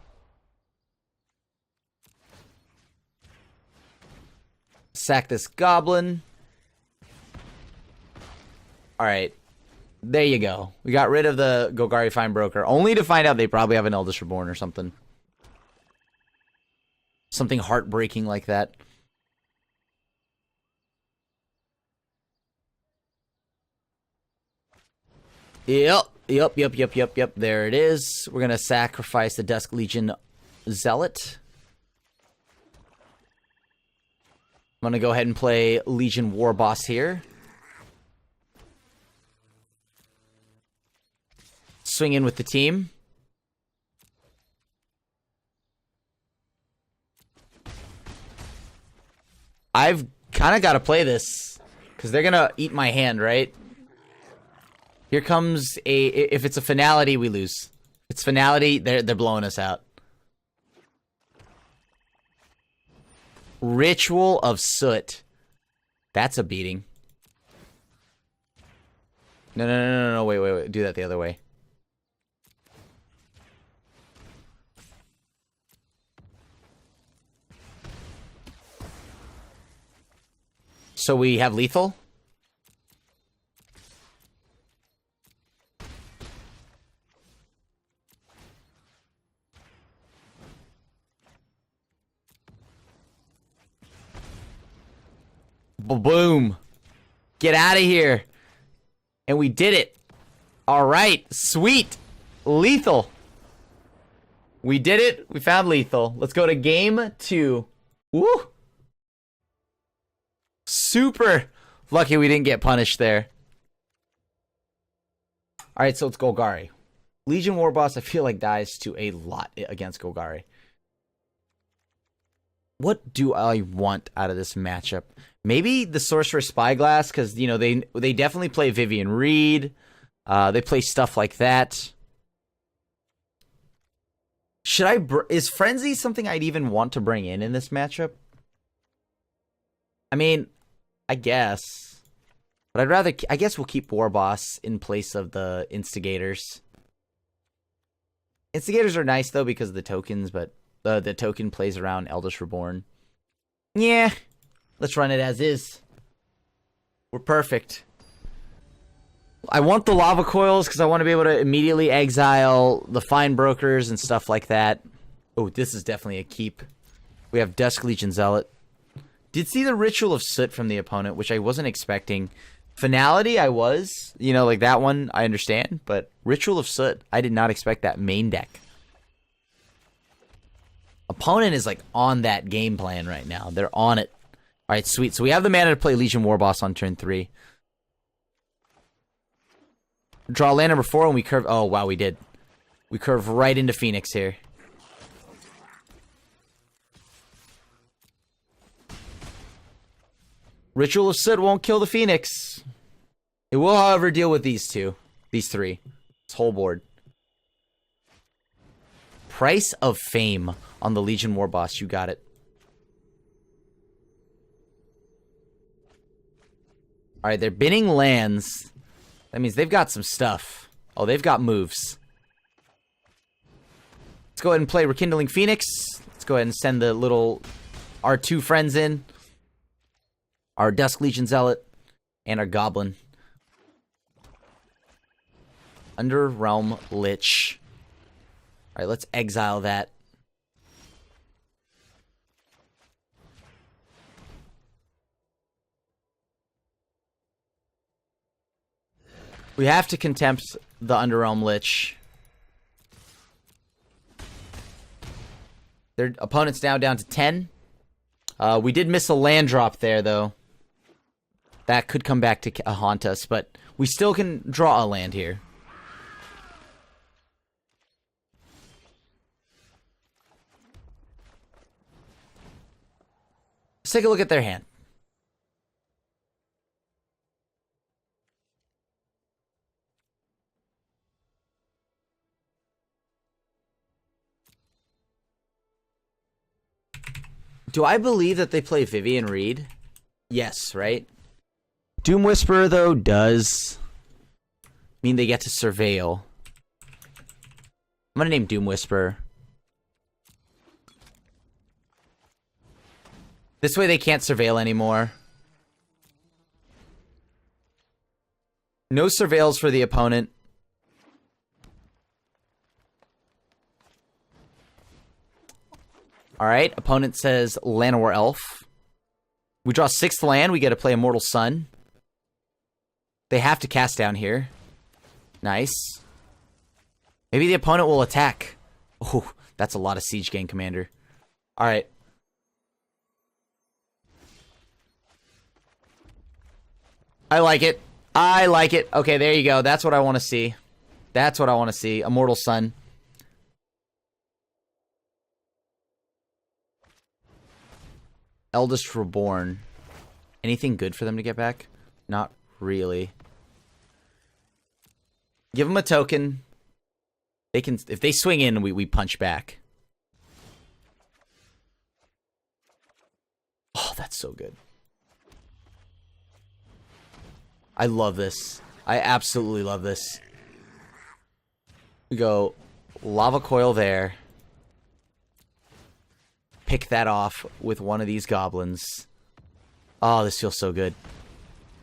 Sack this Goblin. Alright. There you go. We got rid of the Golgari Fine Broker, only to find out they probably have an Eldest Reborn or something. Something heartbreaking like that. Yep. There it is. We're gonna sacrifice the Dusk Legion Zealot. I'm gonna go ahead and play Legion War Boss here. Swing in with the team. I've kind of got to play this because they're gonna eat my hand, right? Here comes a... If it's a finality, we lose. If it's finality, they're blowing us out. Ritual of Soot. That's a beating. No. Wait. Do that the other way. So we have lethal? Boom. Get out of here. And we did it. All right. Sweet. Lethal. We did it. We found lethal. Let's go to game 2. Woo. Super lucky we didn't get punished there. All right, so it's Golgari. Legion War Boss, I feel like, dies to a lot against Golgari. What do I want out of this matchup? Maybe the Sorcerer Spyglass, because, you know, they definitely play Vivian Reed. They play stuff like that. Should I... Is Frenzy something I'd even want to bring in this matchup? I mean, I guess. But I'd rather... I guess we'll keep War Boss in place of the Instigators. Instigators are nice, though, because of the tokens, but the token plays around Eldest Reborn. Yeah. Let's run it as is. We're perfect. I want the Lava Coils because I want to be able to immediately exile the Fine Brokers and stuff like that. Oh, this is definitely a keep. We have Dusk Legion Zealot. Did see the Ritual of Soot from the opponent, which I wasn't expecting. Finality, I was. You know, like that one, I understand. But Ritual of Soot, I did not expect that main deck. Opponent is, like, on that game plan right now. They're on it. All right, sweet. So we have the mana to play Legion War Boss on turn 3. Draw land number 4, and we curve... Oh, wow, we did. We curve right into Phoenix here. Ritual of Soot won't kill the Phoenix. It will, however, deal with these two. These three. This whole board. Price of Fame on the Legion War Boss. You got it. Alright, they're binning lands. That means they've got some stuff. Oh, they've got moves. Let's go ahead and play Rekindling Phoenix. Let's go ahead and send the little... our two friends in. Our Dusk Legion Zealot. And our Goblin. Underrealm Lich. Alright, let's exile that. We have to contempt the Underrealm Lich. Their opponent's now down to 10. We did miss a land drop there, though. That could come back to haunt us, but we still can draw a land here. Let's take a look at their hand. Do I believe that they play Vivian Reed? Yes, right? Doom Whisperer, though, does mean they get to surveil. I'm gonna name Doom Whisperer. This way they can't surveil anymore. No surveils for the opponent. Alright, opponent says Llanowar Elf. We draw 6th land, we get to play Immortal Sun. They have to cast down here. Nice. Maybe the opponent will attack. Oh, that's a lot of Siege Gang Commander. Alright. I like it. I like it. Okay, there you go. That's what I want to see. That's what I want to see. Immortal Sun. Eldest Reborn. Anything good for them to get back? Not really. Give them a token. They can, if they swing in, we punch back. Oh, that's so good. I love this. I absolutely love this. We go Lava Coil there. Pick that off with one of these goblins. Oh, this feels so good.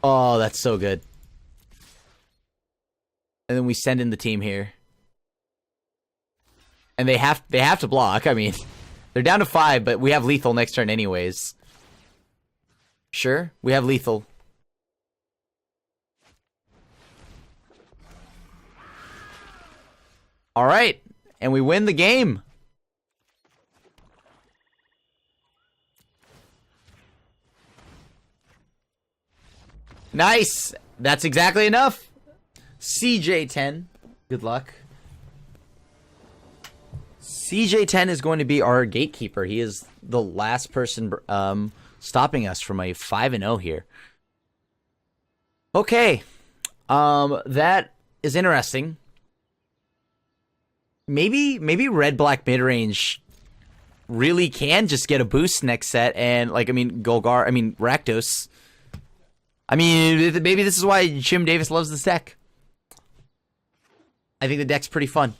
Oh, that's so good. And then we send in the team here. And they have to block. I mean, they're down to 5, but we have lethal next turn anyways. Sure, we have lethal. All right, and we win the game. Nice. That's exactly enough. CJ10. Good luck. CJ10 is going to be our gatekeeper. He is the last person stopping us from a 5-0 here. Okay. That is interesting. Maybe red-black mid-range really can just get a boost next set and, like, I mean, Rakdos. I mean, maybe this is why Jim Davis loves this deck. I think the deck's pretty fun.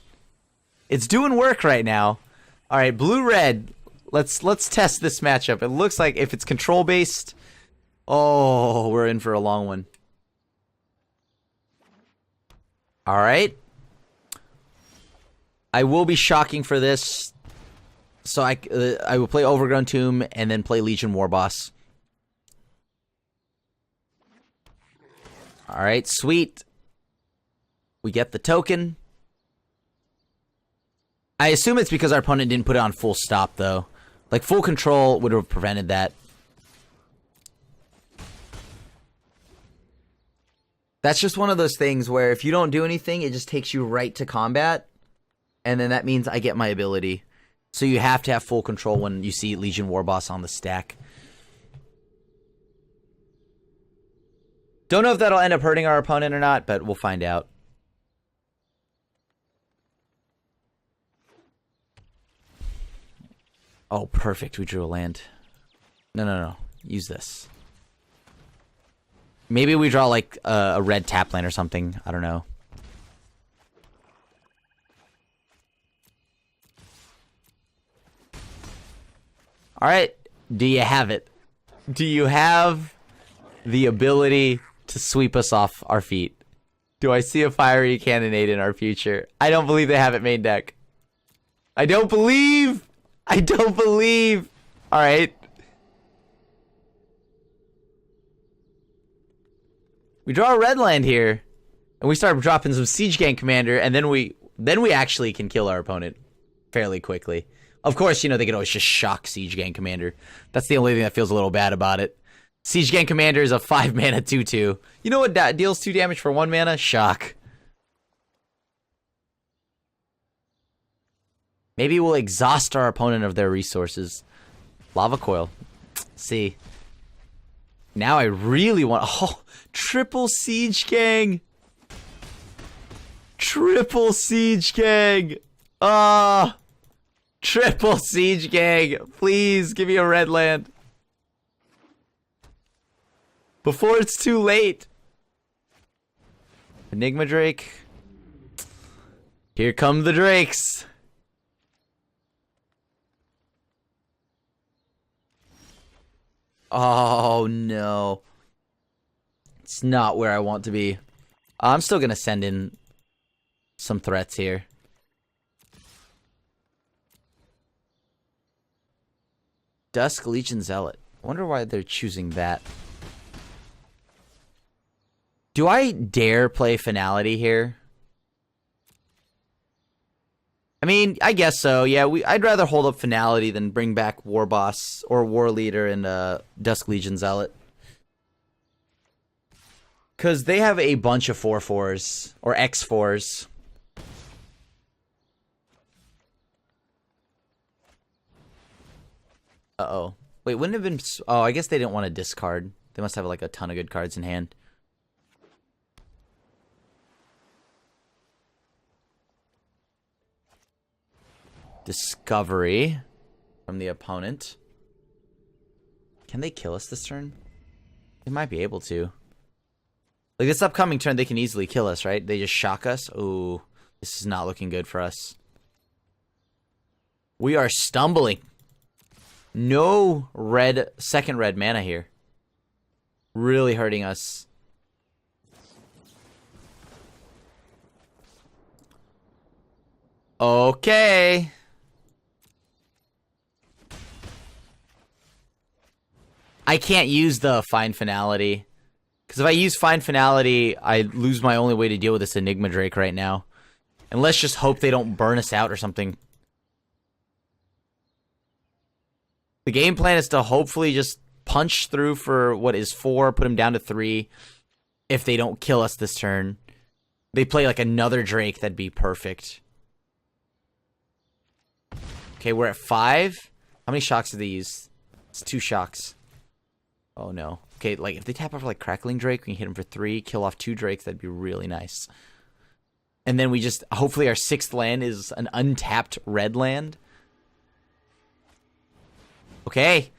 It's doing work right now. All right, blue-red. Let's test this matchup. It looks like if it's control-based, oh, we're in for a long one. All right. I will be shocking for this. So I will play Overgrown Tomb and then play Legion Warboss. All right, sweet. We get the token. I assume it's because our opponent didn't put it on full stop, though. Like, full control would have prevented that. That's just one of those things where if you don't do anything, it just takes you right to combat. And then that means I get my ability. So you have to have full control when you see Legion Warboss on the stack. Don't know if that'll end up hurting our opponent or not, but we'll find out. Oh, perfect. We drew a land. No. Use this. Maybe we draw, like, a red tap land or something. I don't know. All right. Do you have it? Do you have the ability to sweep us off our feet? Do I see a fiery cannonade in our future? I don't believe they have it main deck. I don't believe. All right. We draw a red land here, and we start dropping some Siege Gang Commander, and then we actually can kill our opponent fairly quickly. Of course, you know, they could always just shock Siege Gang Commander. That's the only thing that feels a little bad about it. Siege Gang Commander is a 5-mana 2/2. You know what deals 2 damage for 1 mana? Shock. Maybe we'll exhaust our opponent of their resources. Lava Coil. See. Now I really want... Oh, triple Siege Gang. Triple Siege Gang. Ah. Triple Siege Gang. Please, give me a red land. Before it's too late. Enigma Drake. Here come the Drakes. Oh, no. It's not where I want to be. I'm still going to send in some threats here. Dusk Legion Zealot. I wonder why they're choosing that. Do I dare play Finality here? I mean, I guess so. Yeah, I'd rather hold up Finality than bring back War Boss or War Leader and Dusk Legion Zealot. Because they have a bunch of 4/4s or X4s. Uh-oh. Wait, wouldn't it have been... Oh, I guess they didn't want to discard. They must have like a ton of good cards in hand. Discovery from the opponent. Can they kill us this turn? They might be able to. Like, this upcoming turn, they can easily kill us, right? They just shock us. Ooh, this is not looking good for us. We are stumbling. No red, second red mana here. Really hurting us. Okay. I can't use the Find Finality. Because if I use Find Finality, I lose my only way to deal with this Enigma Drake right now. And let's just hope they don't burn us out or something. The game plan is to hopefully just punch through for what is 4, put them down to 3. If they don't kill us this turn. They play like another Drake, that'd be perfect. Okay, we're at 5. How many shocks do they use? It's 2 shocks. Oh no. Okay, like if they tap off like Crackling Drake, we can hit him for 3, kill off 2 Drakes, that'd be really nice. And then we just, hopefully our 6th land is an untapped red land. Okay.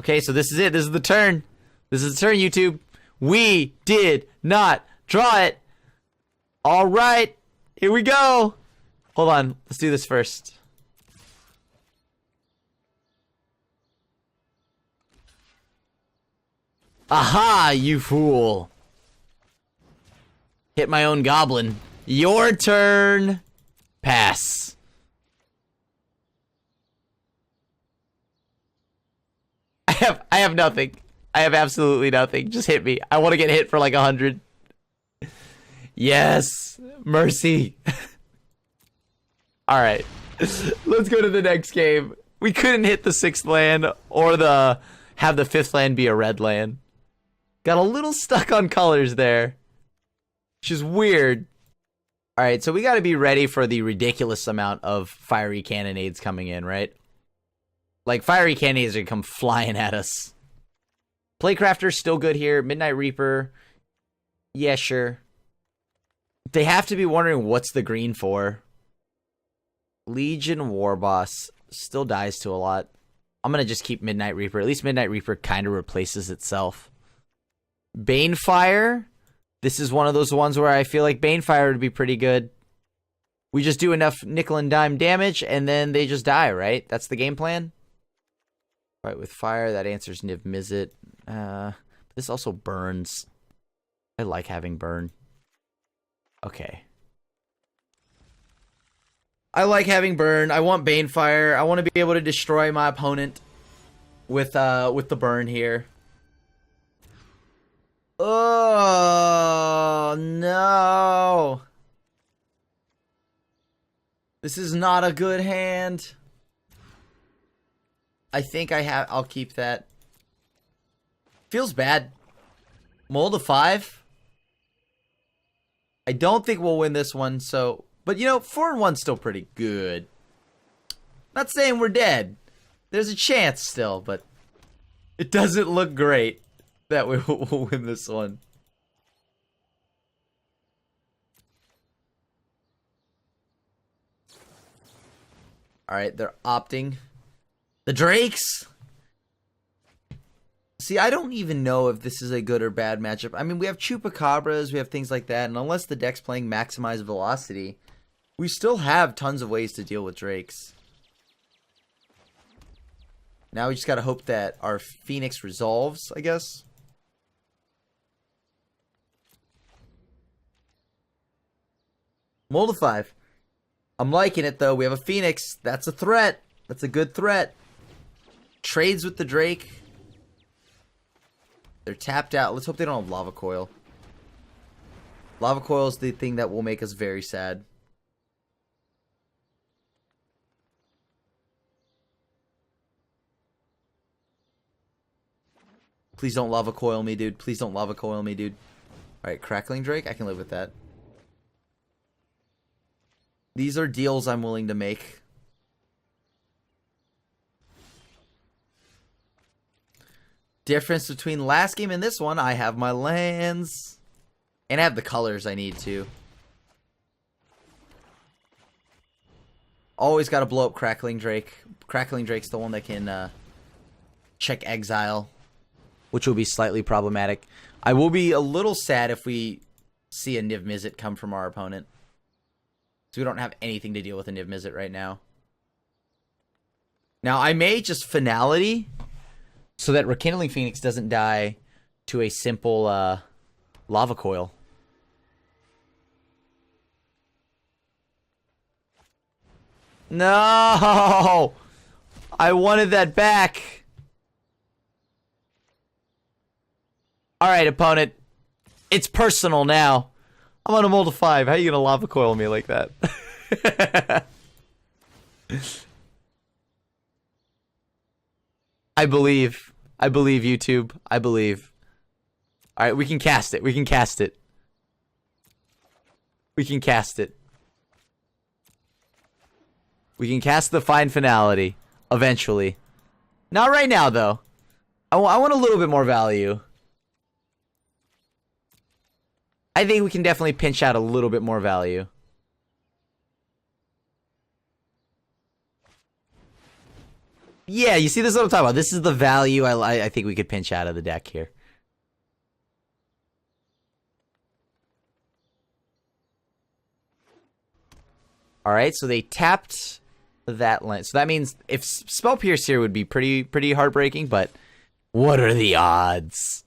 Okay, so this is it. This is the turn. This is the turn, YouTube. We did not draw it. All right. Here we go. Hold on. Let's do this first. Aha, you fool. Hit my own goblin. Your turn. Pass. I have nothing. I have absolutely nothing. Just hit me. I want to get hit for like 100. Yes. Mercy. Alright. Let's go to the next game. We couldn't hit the 6th land or have the 5th land be a red land. Got a little stuck on colors there. Which is weird. Alright, so we gotta be ready for the ridiculous amount of fiery cannonades coming in, right? Like, fiery cannonades are gonna come flying at us. Playcrafter's still good here. Midnight Reaper. Yeah, sure. They have to be wondering what's the green for. Legion Warboss still dies to a lot. I'm gonna just keep Midnight Reaper. At least Midnight Reaper kind of replaces itself. Banefire. This is one of those ones where I feel like Banefire would be pretty good. We just do enough nickel and dime damage, and then they just die, right? That's the game plan? Right, with fire, that answers Niv Mizzet. This also burns. I like having burn. Okay. I like having burn. I want Banefire. I want to be able to destroy my opponent with the burn here. Oh no. This is not a good hand. I think I'll keep that. Feels bad. Mold of 5. I don't think we'll win this one, so... But, you know, 4-1's still pretty good. Not saying we're dead. There's a chance still, but... It doesn't look great that we will win this one. Alright, they're opting. The Drakes! See, I don't even know if this is a good or bad matchup. I mean, we have Chupacabras, we have things like that, and unless the deck's playing Maximize Velocity, we still have tons of ways to deal with Drakes. Now we just gotta hope that our Phoenix resolves, I guess. Mold of 5. I'm liking it, though. We have a Phoenix. That's a threat. That's a good threat. Trades with the Drake. They're tapped out. Let's hope they don't have Lava Coil. Lava Coil is the thing that will make us very sad. Please don't lava coil me, dude. Please don't lava coil me, dude. Alright, Crackling Drake. I can live with that. These are deals I'm willing to make. Difference between last game and this one, I have my lands. And I have the colors I need to. Always got to blow up Crackling Drake. Crackling Drake's the one that can check Exile, which will be slightly problematic. I will be a little sad if we see a Niv Mizzet come from our opponent. So we don't have anything to deal with a Niv Mizzet right now. Now, I may just Finality so that Rekindling Phoenix doesn't die to a simple Lava Coil. No! I wanted that back. Alright, opponent. It's personal now. I'm on a mold of 5. How are you gonna Lava Coil me like that? I believe. I believe, YouTube. I believe. Alright, we can cast it. We can cast it. We can cast it. We can cast the Fine Finality. Eventually. Not right now, though. I want a little bit more value. I think we can definitely pinch out a little bit more value. Yeah, you see, this is what I'm talking about. This is the value I think we could pinch out of the deck here. Alright, so they tapped that land. So that means if Spell Pierce here would be pretty heartbreaking, but what are the odds?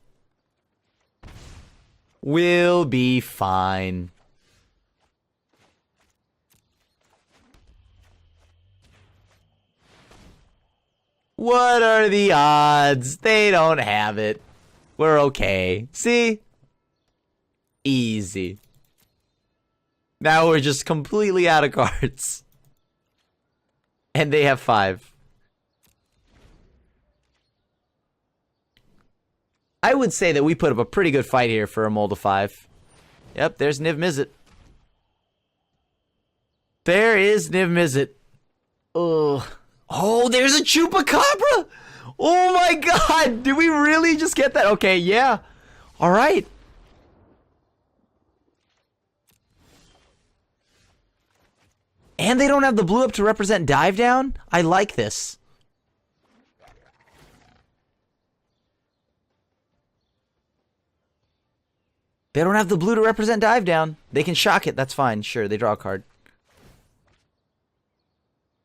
We'll be fine. What are the odds? They don't have it. We're okay. See? Easy. Now we're just completely out of cards. And they have 5. I would say that we put up a pretty good fight here for a mold of 5. Yep, there's Niv Mizzet. There is Niv Mizzet. Ugh. Oh, there's a Chupacabra! Oh my god! Did we really just get that? Okay, yeah. Alright. And they don't have the blue up to represent Dive Down? I like this. They don't have the blue to represent Dive Down. They can shock it, that's fine. Sure, they draw a card.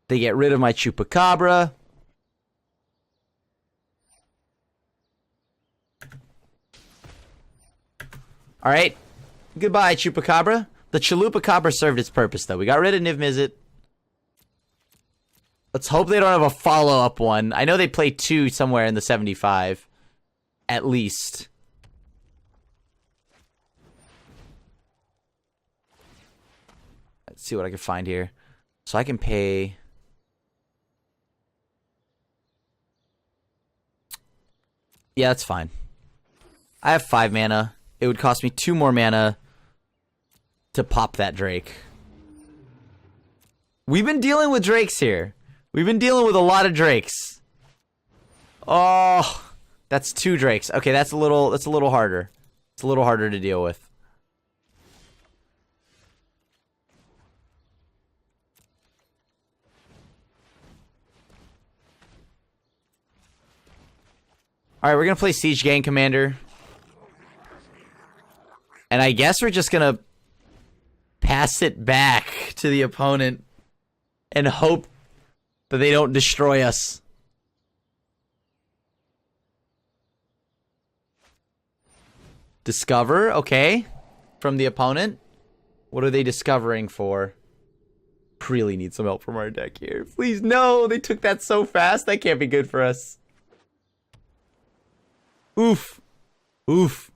They get rid of my Chupacabra. Alright. Goodbye, Chupacabra. The Chupacabra served its purpose, though. We got rid of Niv Mizzet. Let's hope they don't have a follow-up one. I know they play 2 somewhere in the 75. At least. Let's see what I can find here. So I can pay... Yeah, that's fine. I have 5 mana. It would cost me 2 more mana to pop that Drake. We've been dealing with Drakes here. We've been dealing with a lot of Drakes. Oh, that's 2 Drakes. Okay, that's a little harder. It's a little harder to deal with. Alright, we're gonna play Siege Gang Commander. And I guess we're just gonna pass it back to the opponent and hope that they don't destroy us. Discover, okay. From the opponent. What are they discovering for? Really need some help from our deck here. Please, no! They took that so fast. That can't be good for us. Oof. Oof.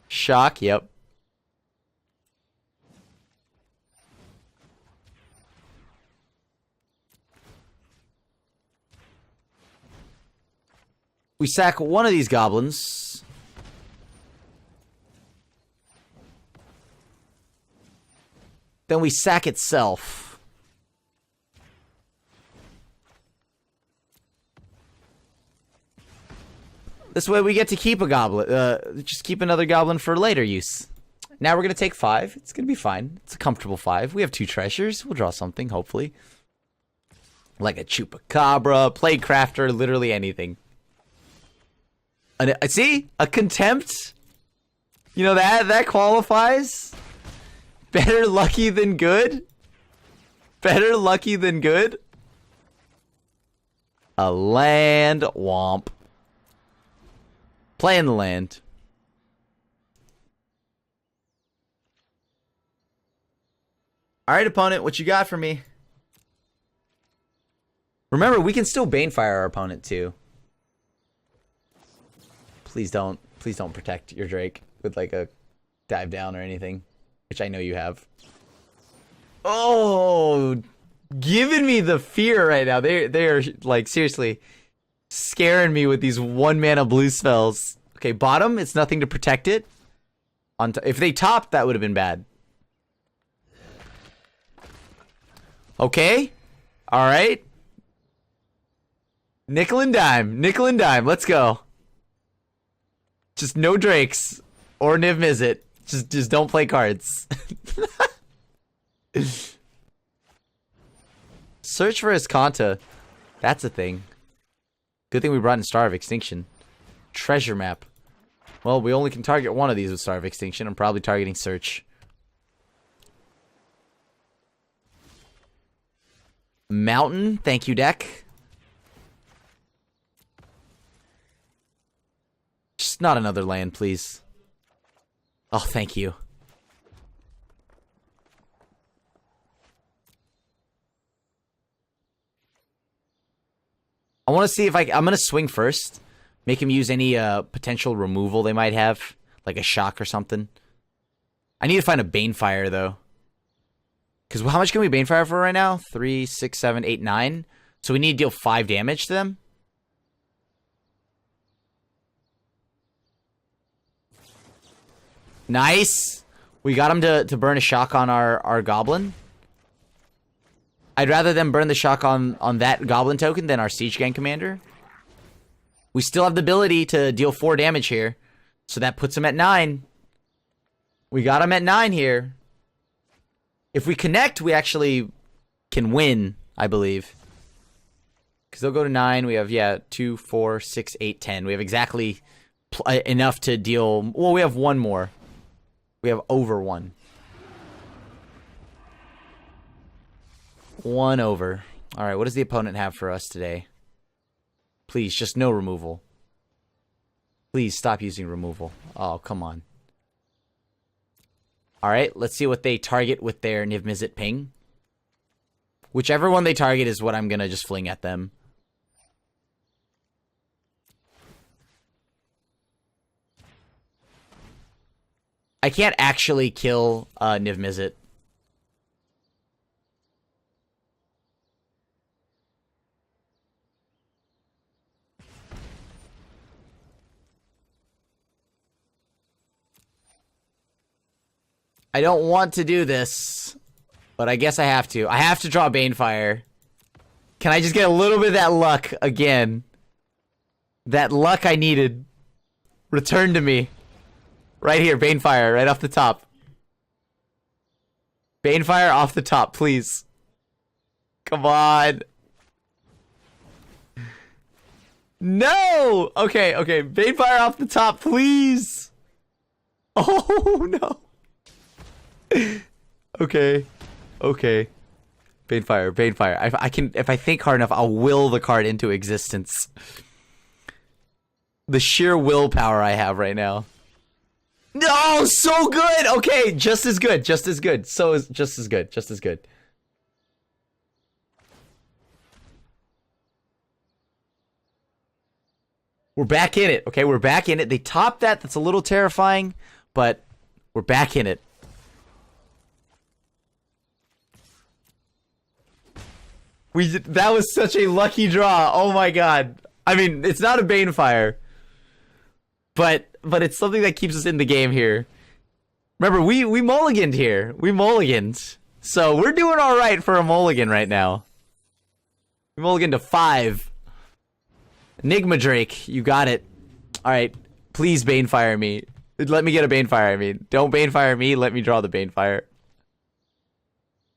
Shock, yep. We sack one of these goblins. Then we sack itself. This way we get to keep a goblin. Just keep another goblin for later use. Now we're going to take 5. It's going to be fine. It's a comfortable 5. We have 2 treasures. We'll draw something, hopefully. Like a chupacabra, plague crafter, literally anything. See? A contempt? You know, that qualifies? Better lucky than good? Better lucky than good? A land womp. Playing the land. Alright, opponent, what you got for me? Remember, we can still Banefire our opponent, too. Please don't protect your Drake with, like, a dive down or anything. Which I know you have. Oh! Giving me the fear right now. They are, like, seriously scaring me with these 1-mana blue spells. Okay, bottom, it's nothing to protect it. If they topped, that would have been bad. Okay. Alright. Nickel and dime. Nickel and dime. Let's go. Just no Drakes. Or Niv Mizzet. Just don't play cards. Search for Escanta. That's a thing. Good thing we brought in Star of Extinction. Treasure map. Well, we only can target one of these with Star of Extinction. I'm probably targeting Search. Mountain. Thank you, deck. Just not another land, please. Oh, thank you. I want to see if I'm going to swing first. Make him use any potential removal they might have. Like a shock or something. I need to find a Banefire, though. Because how much can we Banefire for right now? 3, 6, 7, 8, 9. So we need to deal 5 damage to them. Nice. We got him to burn a shock on our goblin. I'd rather them burn the shock on that goblin token than our Siege Gang commander. We still have the ability to deal 4 damage here. So that puts him at 9. We got him at 9 here. If we connect, we actually can win, I believe. Because they'll go to 9. We have, yeah, 2, 4, 6, 8, 10. We have exactly enough to deal... Well, we have 1 more. We have over 1. 1 over. Alright, what does the opponent have for us today? Please, just no removal. Please stop using removal. Oh, come on. Alright, let's see what they target with their Niv Mizzet ping. Whichever one they target is what I'm gonna just fling at them. I can't actually kill Niv Mizzet. I don't want to do this, but I guess I have to. I have to draw Banefire. Can I just get a little bit of that luck again? That luck I needed. Return to me. Right here, Banefire, right off the top. Banefire off the top, please. Come on. No! Okay, okay. Banefire off the top, please. Oh, no. Okay. Okay. Banefire, Banefire. I can, if I think hard enough, I'll will the card into existence. The sheer willpower I have right now. No, so good. Okay, just as good, just as good. So is just as good, just as good. We're back in it. Okay, we're back in it. They topped that. That's a little terrifying, but we're back in it. That was such a lucky draw. Oh my god. I mean, it's not a Banefire, but it's something that keeps us in the game here. Remember, we mulliganed here. We mulliganed. So we're doing all right for a mulligan right now. We mulliganed to 5. Enigma Drake, you got it. All right, please Banefire me. Let me get a Banefire. I mean, don't Banefire me. Let me draw the Banefire.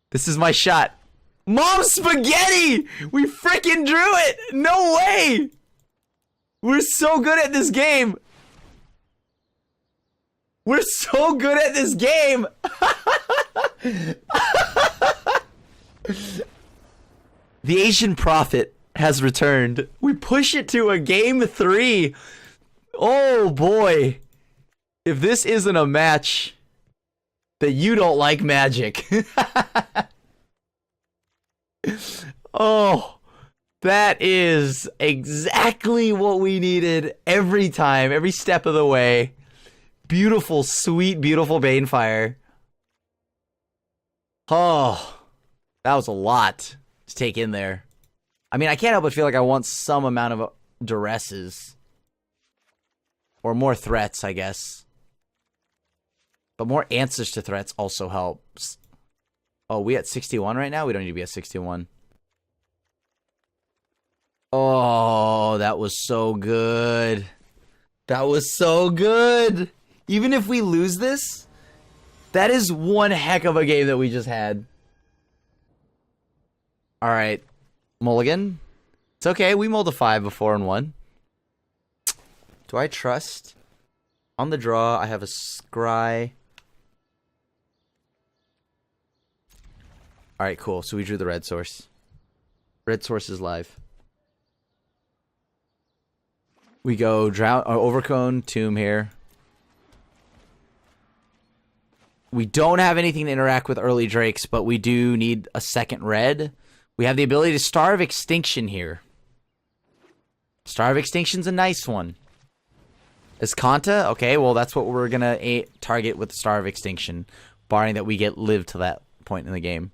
This is my shot. Mom Spaghetti! We freaking drew it! No way! We're so good at this game. We're so good at this game. The Asian Prophet has returned. We push it to a game 3. Oh boy. If this isn't a match that you don't like Magic. Oh, that is exactly what we needed every time, every step of the way. Beautiful, sweet, beautiful Banefire. Oh, that was a lot to take in there. I mean, I can't help but feel like I want some amount of duresses. Or more threats, I guess. But more answers to threats also helps. Oh, we at 61 right now? We don't need to be at 61. Oh, that was so good. That was so good. Even if we lose this, that is one heck of a game that we just had. All right. Mulligan. It's okay. We mulled a 5 before and won. Do I trust? On the draw, I have a scry. All right, cool. So we drew the red source. Red source is live. We go Drown or Overcone Tomb here. We don't have anything to interact with early Drakes, but we do need a second red. We have the ability to Starve Extinction here. Starve Extinction's a nice one. Escanta? Okay, well, that's what we're going to target with the Starve Extinction, barring that we get live to that point in the game.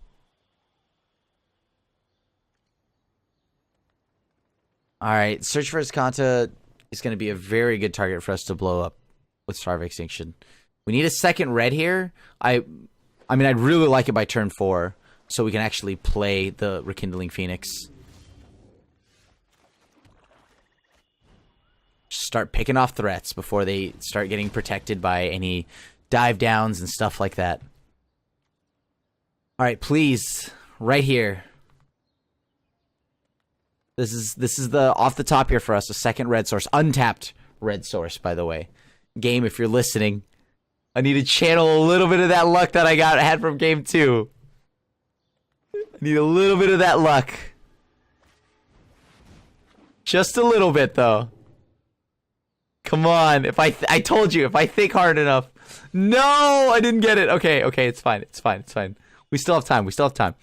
Alright, Search for Escanta is going to be a very good target for us to blow up with Starve Extinction. We need a second red here. I mean, I'd really like it by turn 4, so we can actually play the Rekindling Phoenix. Start picking off threats before they start getting protected by any dive downs and stuff like that. All right, please, right here. This is the off the top here for us, a second red source, untapped red source, by the way. Game, if you're listening, I need to channel a little bit of that luck that I had from game 2. I need a little bit of that luck. Just a little bit, though. Come on, if I told you, if I think hard enough. No, I didn't get it. Okay, it's fine. We still have time.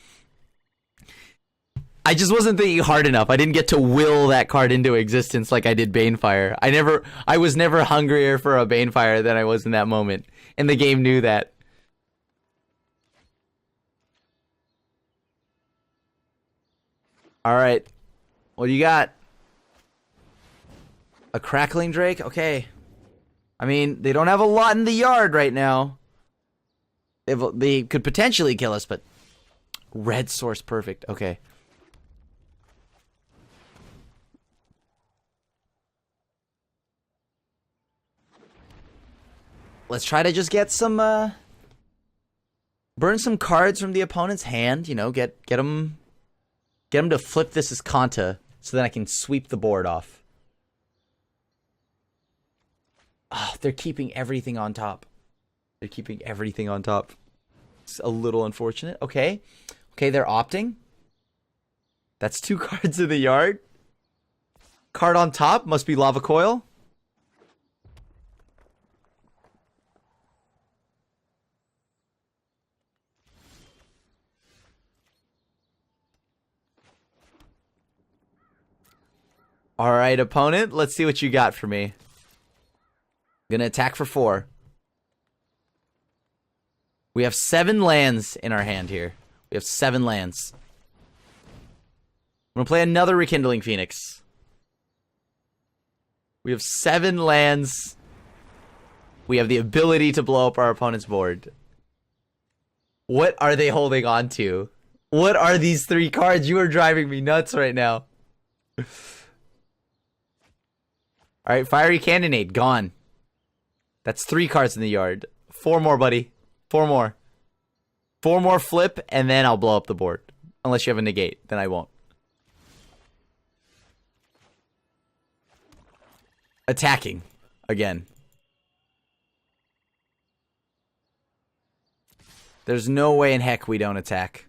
I just wasn't thinking hard enough. I didn't get to will that card into existence like I did Banefire. I was never hungrier for a Banefire than I was in that moment. And the game knew that. Alright. What do you got? A Crackling Drake? Okay. I mean, they don't have a lot in the yard right now. They could potentially kill us, but... Red source, perfect. Okay. Let's try to just get some, burn some cards from the opponent's hand, you know, get them to flip this as Kanta, so then I can sweep the board off. Oh, they're keeping everything on top. It's a little unfortunate. Okay, they're opting. That's 2 cards in the yard. Card on top must be Lava Coil. Alright, opponent, let's see what you got for me. Gonna attack for 4. We have 7 lands in our hand here. We have 7 lands. I'm gonna play another Rekindling Phoenix. We have 7 lands. We have the ability to blow up our opponent's board. What are they holding on to? What are these 3 cards? You are driving me nuts right now. Alright, Fiery Cannonade, gone. That's 3 cards in the yard. 4 more, buddy. 4 more. 4 more flip, and then I'll blow up the board. Unless you have a negate, then I won't. Attacking. Again. There's no way in heck we don't attack.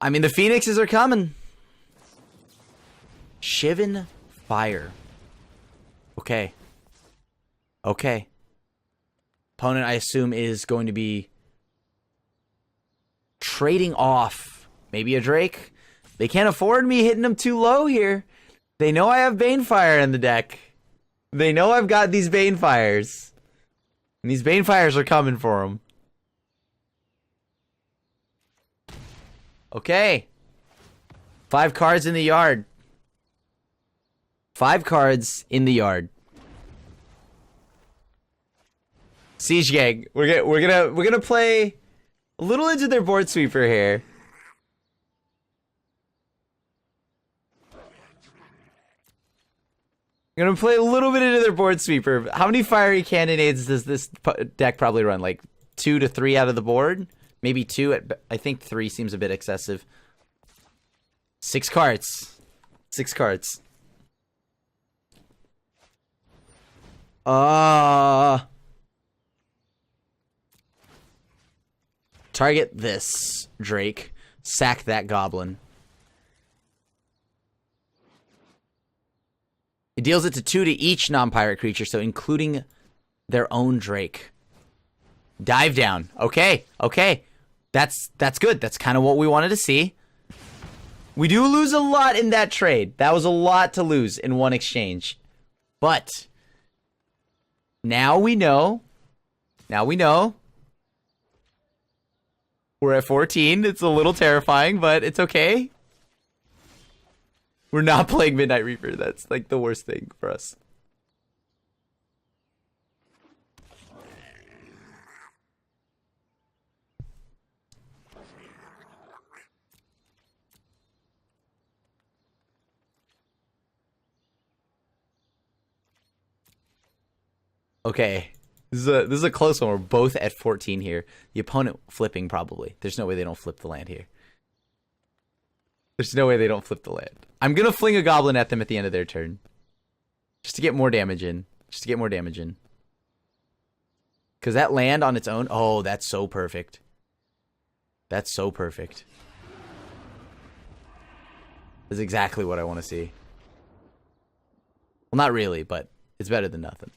I mean, the Phoenixes are coming. Shivan Fire. Okay. Okay. Opponent, I assume, is going to be trading off maybe a Drake. They can't afford me hitting them too low here. They know I have Banefire in the deck. They know I've got these Banefires. And these Banefires are coming for them. Okay. 5 cards in the yard. 5 cards in the yard. Siege Gang. We're gonna play a little into their board sweeper here. We're gonna play a little bit into their board sweeper. How many Fiery Cannonades does this deck probably run? Like 2 to 3 out of the board? Maybe 2. I think 3 seems a bit excessive. 6 cards. 6 cards. Target this Drake. Sack that Goblin. It deals it to 2 to each non-pirate creature, so including their own Drake. Dive down. Okay, okay. That's good. That's kind of what we wanted to see. We do lose a lot in that trade. That was a lot to lose in one exchange. But now we know. Now we know. We're at 14. It's a little terrifying, but it's okay. We're not playing Midnight Reaper. That's like the worst thing for us. Okay. This is a close one. We're both at 14 here. The opponent flipping probably. There's no way they don't flip the land here. There's no way they don't flip the land. I'm going to fling a Goblin at them at the end of their turn. Just to get more damage in. Just to get more damage in. Because that land on its own... Oh, that's so perfect. That's so perfect. That's exactly what I want to see. Well, not really, but it's better than nothing.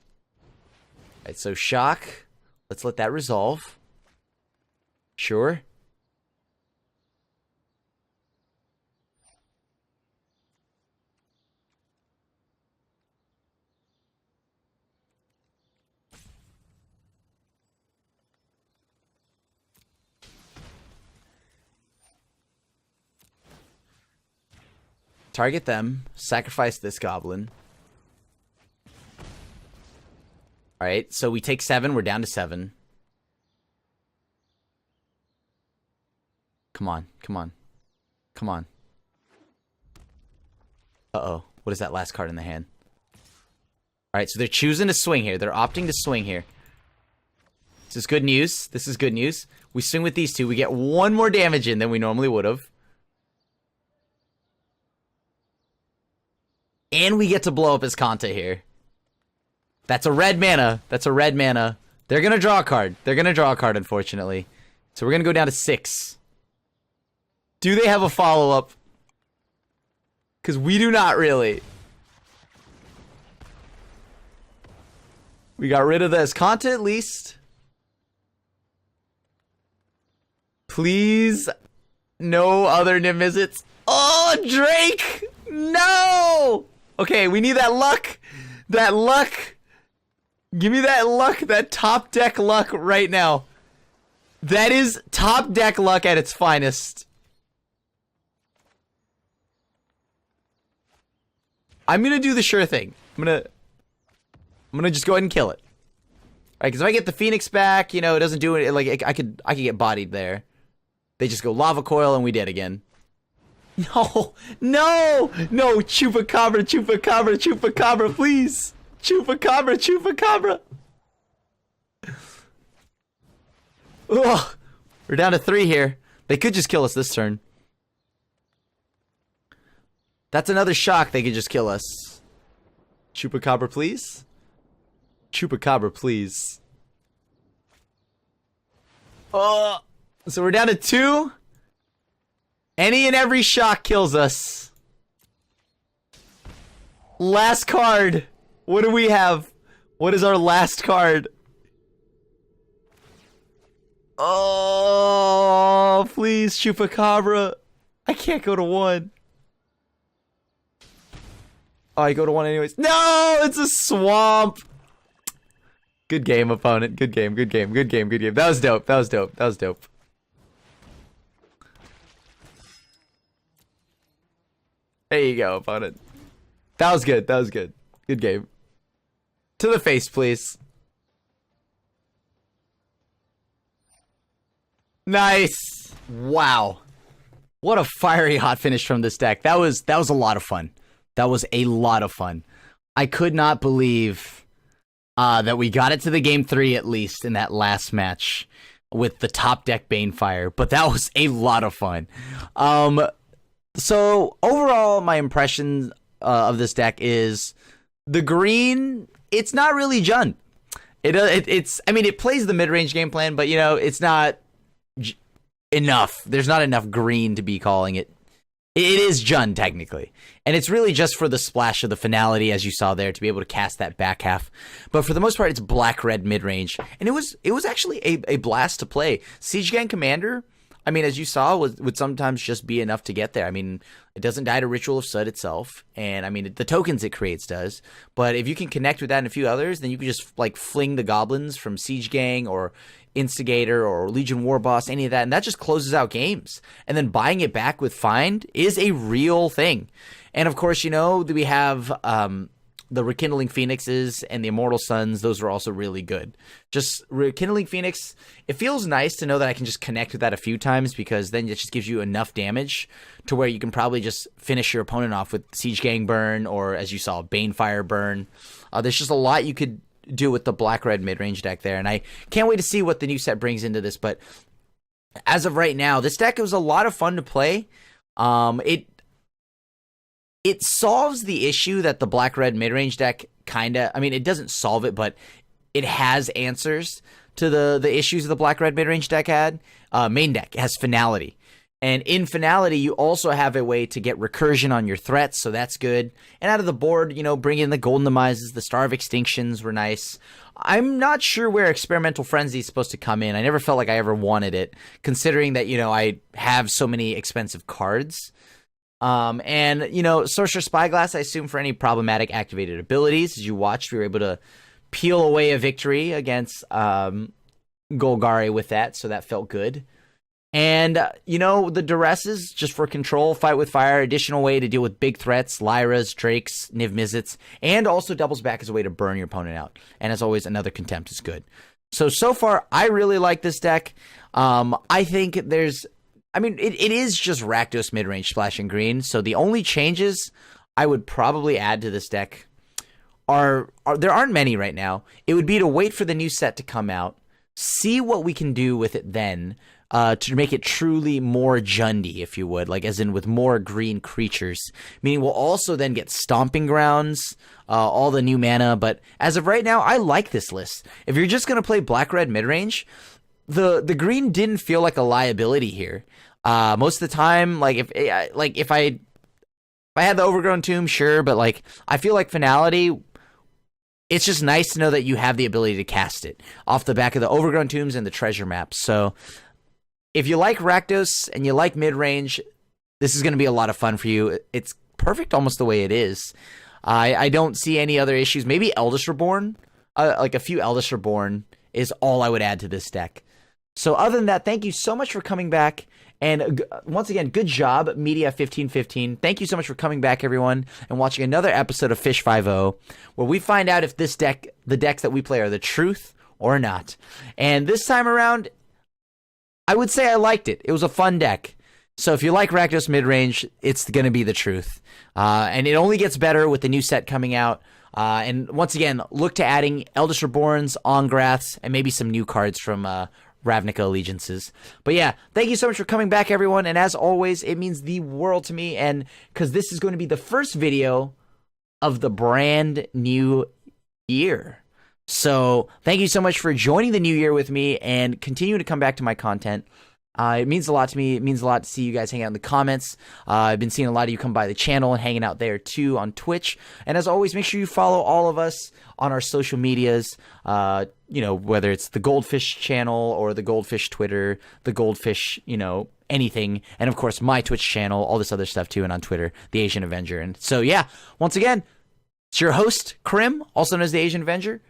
Alright, so shock. Let's let that resolve. Sure. Target them. Sacrifice this Goblin. Alright, so we take 7. We're down to 7. Come on. Come on. Come on. Uh-oh. What is that last card in the hand? Alright, so they're choosing to swing here. They're opting to swing here. This is good news. This is good news. We swing with these 2. We get 1 more damage in than we normally would have. And we get to blow up his Kanta here. That's a red mana. That's a red mana. They're going to draw a card. They're going to draw a card, unfortunately. So we're going to go down to 6. Do they have a follow-up? Because we do not really. We got rid of this Kanta at least. Please. No other Nimizits. Oh, Drake! No! Okay, we need that luck. That luck. Give me that luck. That top deck luck right now. That is top deck luck at its finest. I'm gonna do the sure thing. I'm gonna just go ahead and kill it. All right, because if I get the Phoenix back, you know, it doesn't do it. Like I could get bodied there. They just go lava coil, and we dead again. No, no, no! Chupacabra, chupacabra, chupacabra, please! Chupacabra, chupacabra! Ugh, we're down to 3 here. They could just kill us this turn. That's another shock. They could just kill us. Chupacabra, please. Chupacabra, please. Oh, so we're down to 2. Any and every shock kills us. Last card. What do we have? What is our last card? Oh, please, Chupacabra. I can't go to 1. Oh, I go to 1 anyways. No, it's a swamp. Good game, opponent. Good game, good game, good game, good game. That was dope. That was dope. That was dope. There you go, opponent. That was good. That was good. Good game. To the face, please. Nice. Wow. What a fiery hot finish from this deck. That was a lot of fun. That was a lot of fun. I could not believe that we got it to the game 3 at least in that last match with the top deck Banefire, but that was a lot of fun. So overall, my impression of this deck is the green. It's not really Jund. It's. I mean, it plays the mid-range game plan, but you know, it's not enough. There's not enough green to be calling it. It is Jund technically, and it's really just for the splash of the finality, as you saw there, to be able to cast that back half. But for the most part, it's black-red mid-range, and it was actually a blast to play. Siege Gang Commander, I mean, as you saw, would sometimes just be enough to get there. I mean, it doesn't die to Ritual of Sud itself, and I mean, the tokens it creates does. But if you can connect with that and a few others, then you can just like fling the goblins from Siege Gang or Instigator or Legion War Boss, any of that, and that just closes out games. And then buying it back with Find is a real thing. And of course, you know, we have the Rekindling Phoenixes and the Immortal Suns. Those are also really good. Just Rekindling Phoenix, it feels nice to know that I can just connect with that a few times, because then it just gives you enough damage to where you can probably just finish your opponent off with Siege Gang Burn, or as you saw, Banefire Burn. There's just a lot you could do with the black-red mid-range deck there, and I can't wait to see what the new set brings into this. But as of right now, this deck was a lot of fun to play. It solves the issue that the black-red mid-range deck kinda, I mean, it doesn't solve it, but it has answers to the issues the black-red mid-range deck had. Main deck has Finality. And in Finality, you also have a way to get recursion on your threats, so that's good. And out of the board, you know, bring in the Golden Demises, the Star of Extinctions were nice. I'm not sure where Experimental Frenzy is supposed to come in. I never felt like I ever wanted it, considering that, you know, I have so many expensive cards. And, you know, Sorcerer Spyglass, I assume for any problematic activated abilities. As you watched, we were able to peel away a victory against Golgari with that, so that felt good. And, you know, the Duresses, just for control, Fight with Fire, additional way to deal with big threats, Lyras, Drakes, Niv Mizzets, and also doubles back as a way to burn your opponent out. And as always, another Contempt is good. So far, I really like this deck. I think there's, I mean, it is just Rakdos mid-range splashing green, so the only changes I would probably add to this deck are there aren't many right now. It would be to wait for the new set to come out, see what we can do with it then, to make it truly more Jundy, if you would, like as in with more green creatures. Meaning we'll also then get Stomping Grounds, all the new mana, but as of right now, I like this list. If you're just going to play black-red mid-range, the green didn't feel like a liability here. Most of the time, like if I had the Overgrown Tomb, sure, but like I feel like Finality, it's just nice to know that you have the ability to cast it off the back of the Overgrown Tombs and the treasure maps. So if you like Rakdos and you like mid-range, this is going to be a lot of fun for you. It's perfect almost the way it is. I don't see any other issues. Maybe Eldest Reborn, like a few Eldest Reborn is all I would add to this deck. So other than that, thank you so much for coming back And once again, good job, Media1515. Thank you so much for coming back, everyone, and watching another episode of Fish 5-0, where we find out if the decks that we play are the truth or not. And this time around, I would say I liked it. It was a fun deck. So if you like Rakdos Midrange, it's going to be the truth. And it only gets better with the new set coming out. And once again, look to adding Eldest Reborns, Ongraths, and maybe some new cards from Ravnica Allegiances. But yeah, thank you so much for coming back, everyone. And as always, it means the world to me. And because this is going to be the first video of the brand new year. So thank you so much for joining the new year with me and continuing to come back to my content. It means a lot to me. It means a lot to see you guys hang out in the comments. I've been seeing a lot of you come by the channel and hanging out there too on Twitch. And as always, make sure you follow all of us on our social medias. Whether it's the Goldfish channel or the Goldfish Twitter, the Goldfish, anything. And of course, my Twitch channel, all this other stuff too. And on Twitter, the Asian Avenger. And so, yeah, once again, it's your host, Krim, also known as the Asian Avenger,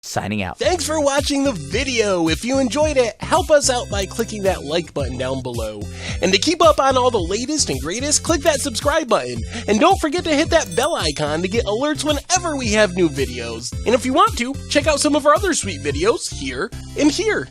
signing out. Thanks for watching the video. If you enjoyed it, help us out by clicking that like button down below. And to keep up on all the latest and greatest, click that subscribe button. And don't forget to hit that bell icon to get alerts whenever we have new videos. And if you want to, check out some of our other sweet videos here and here.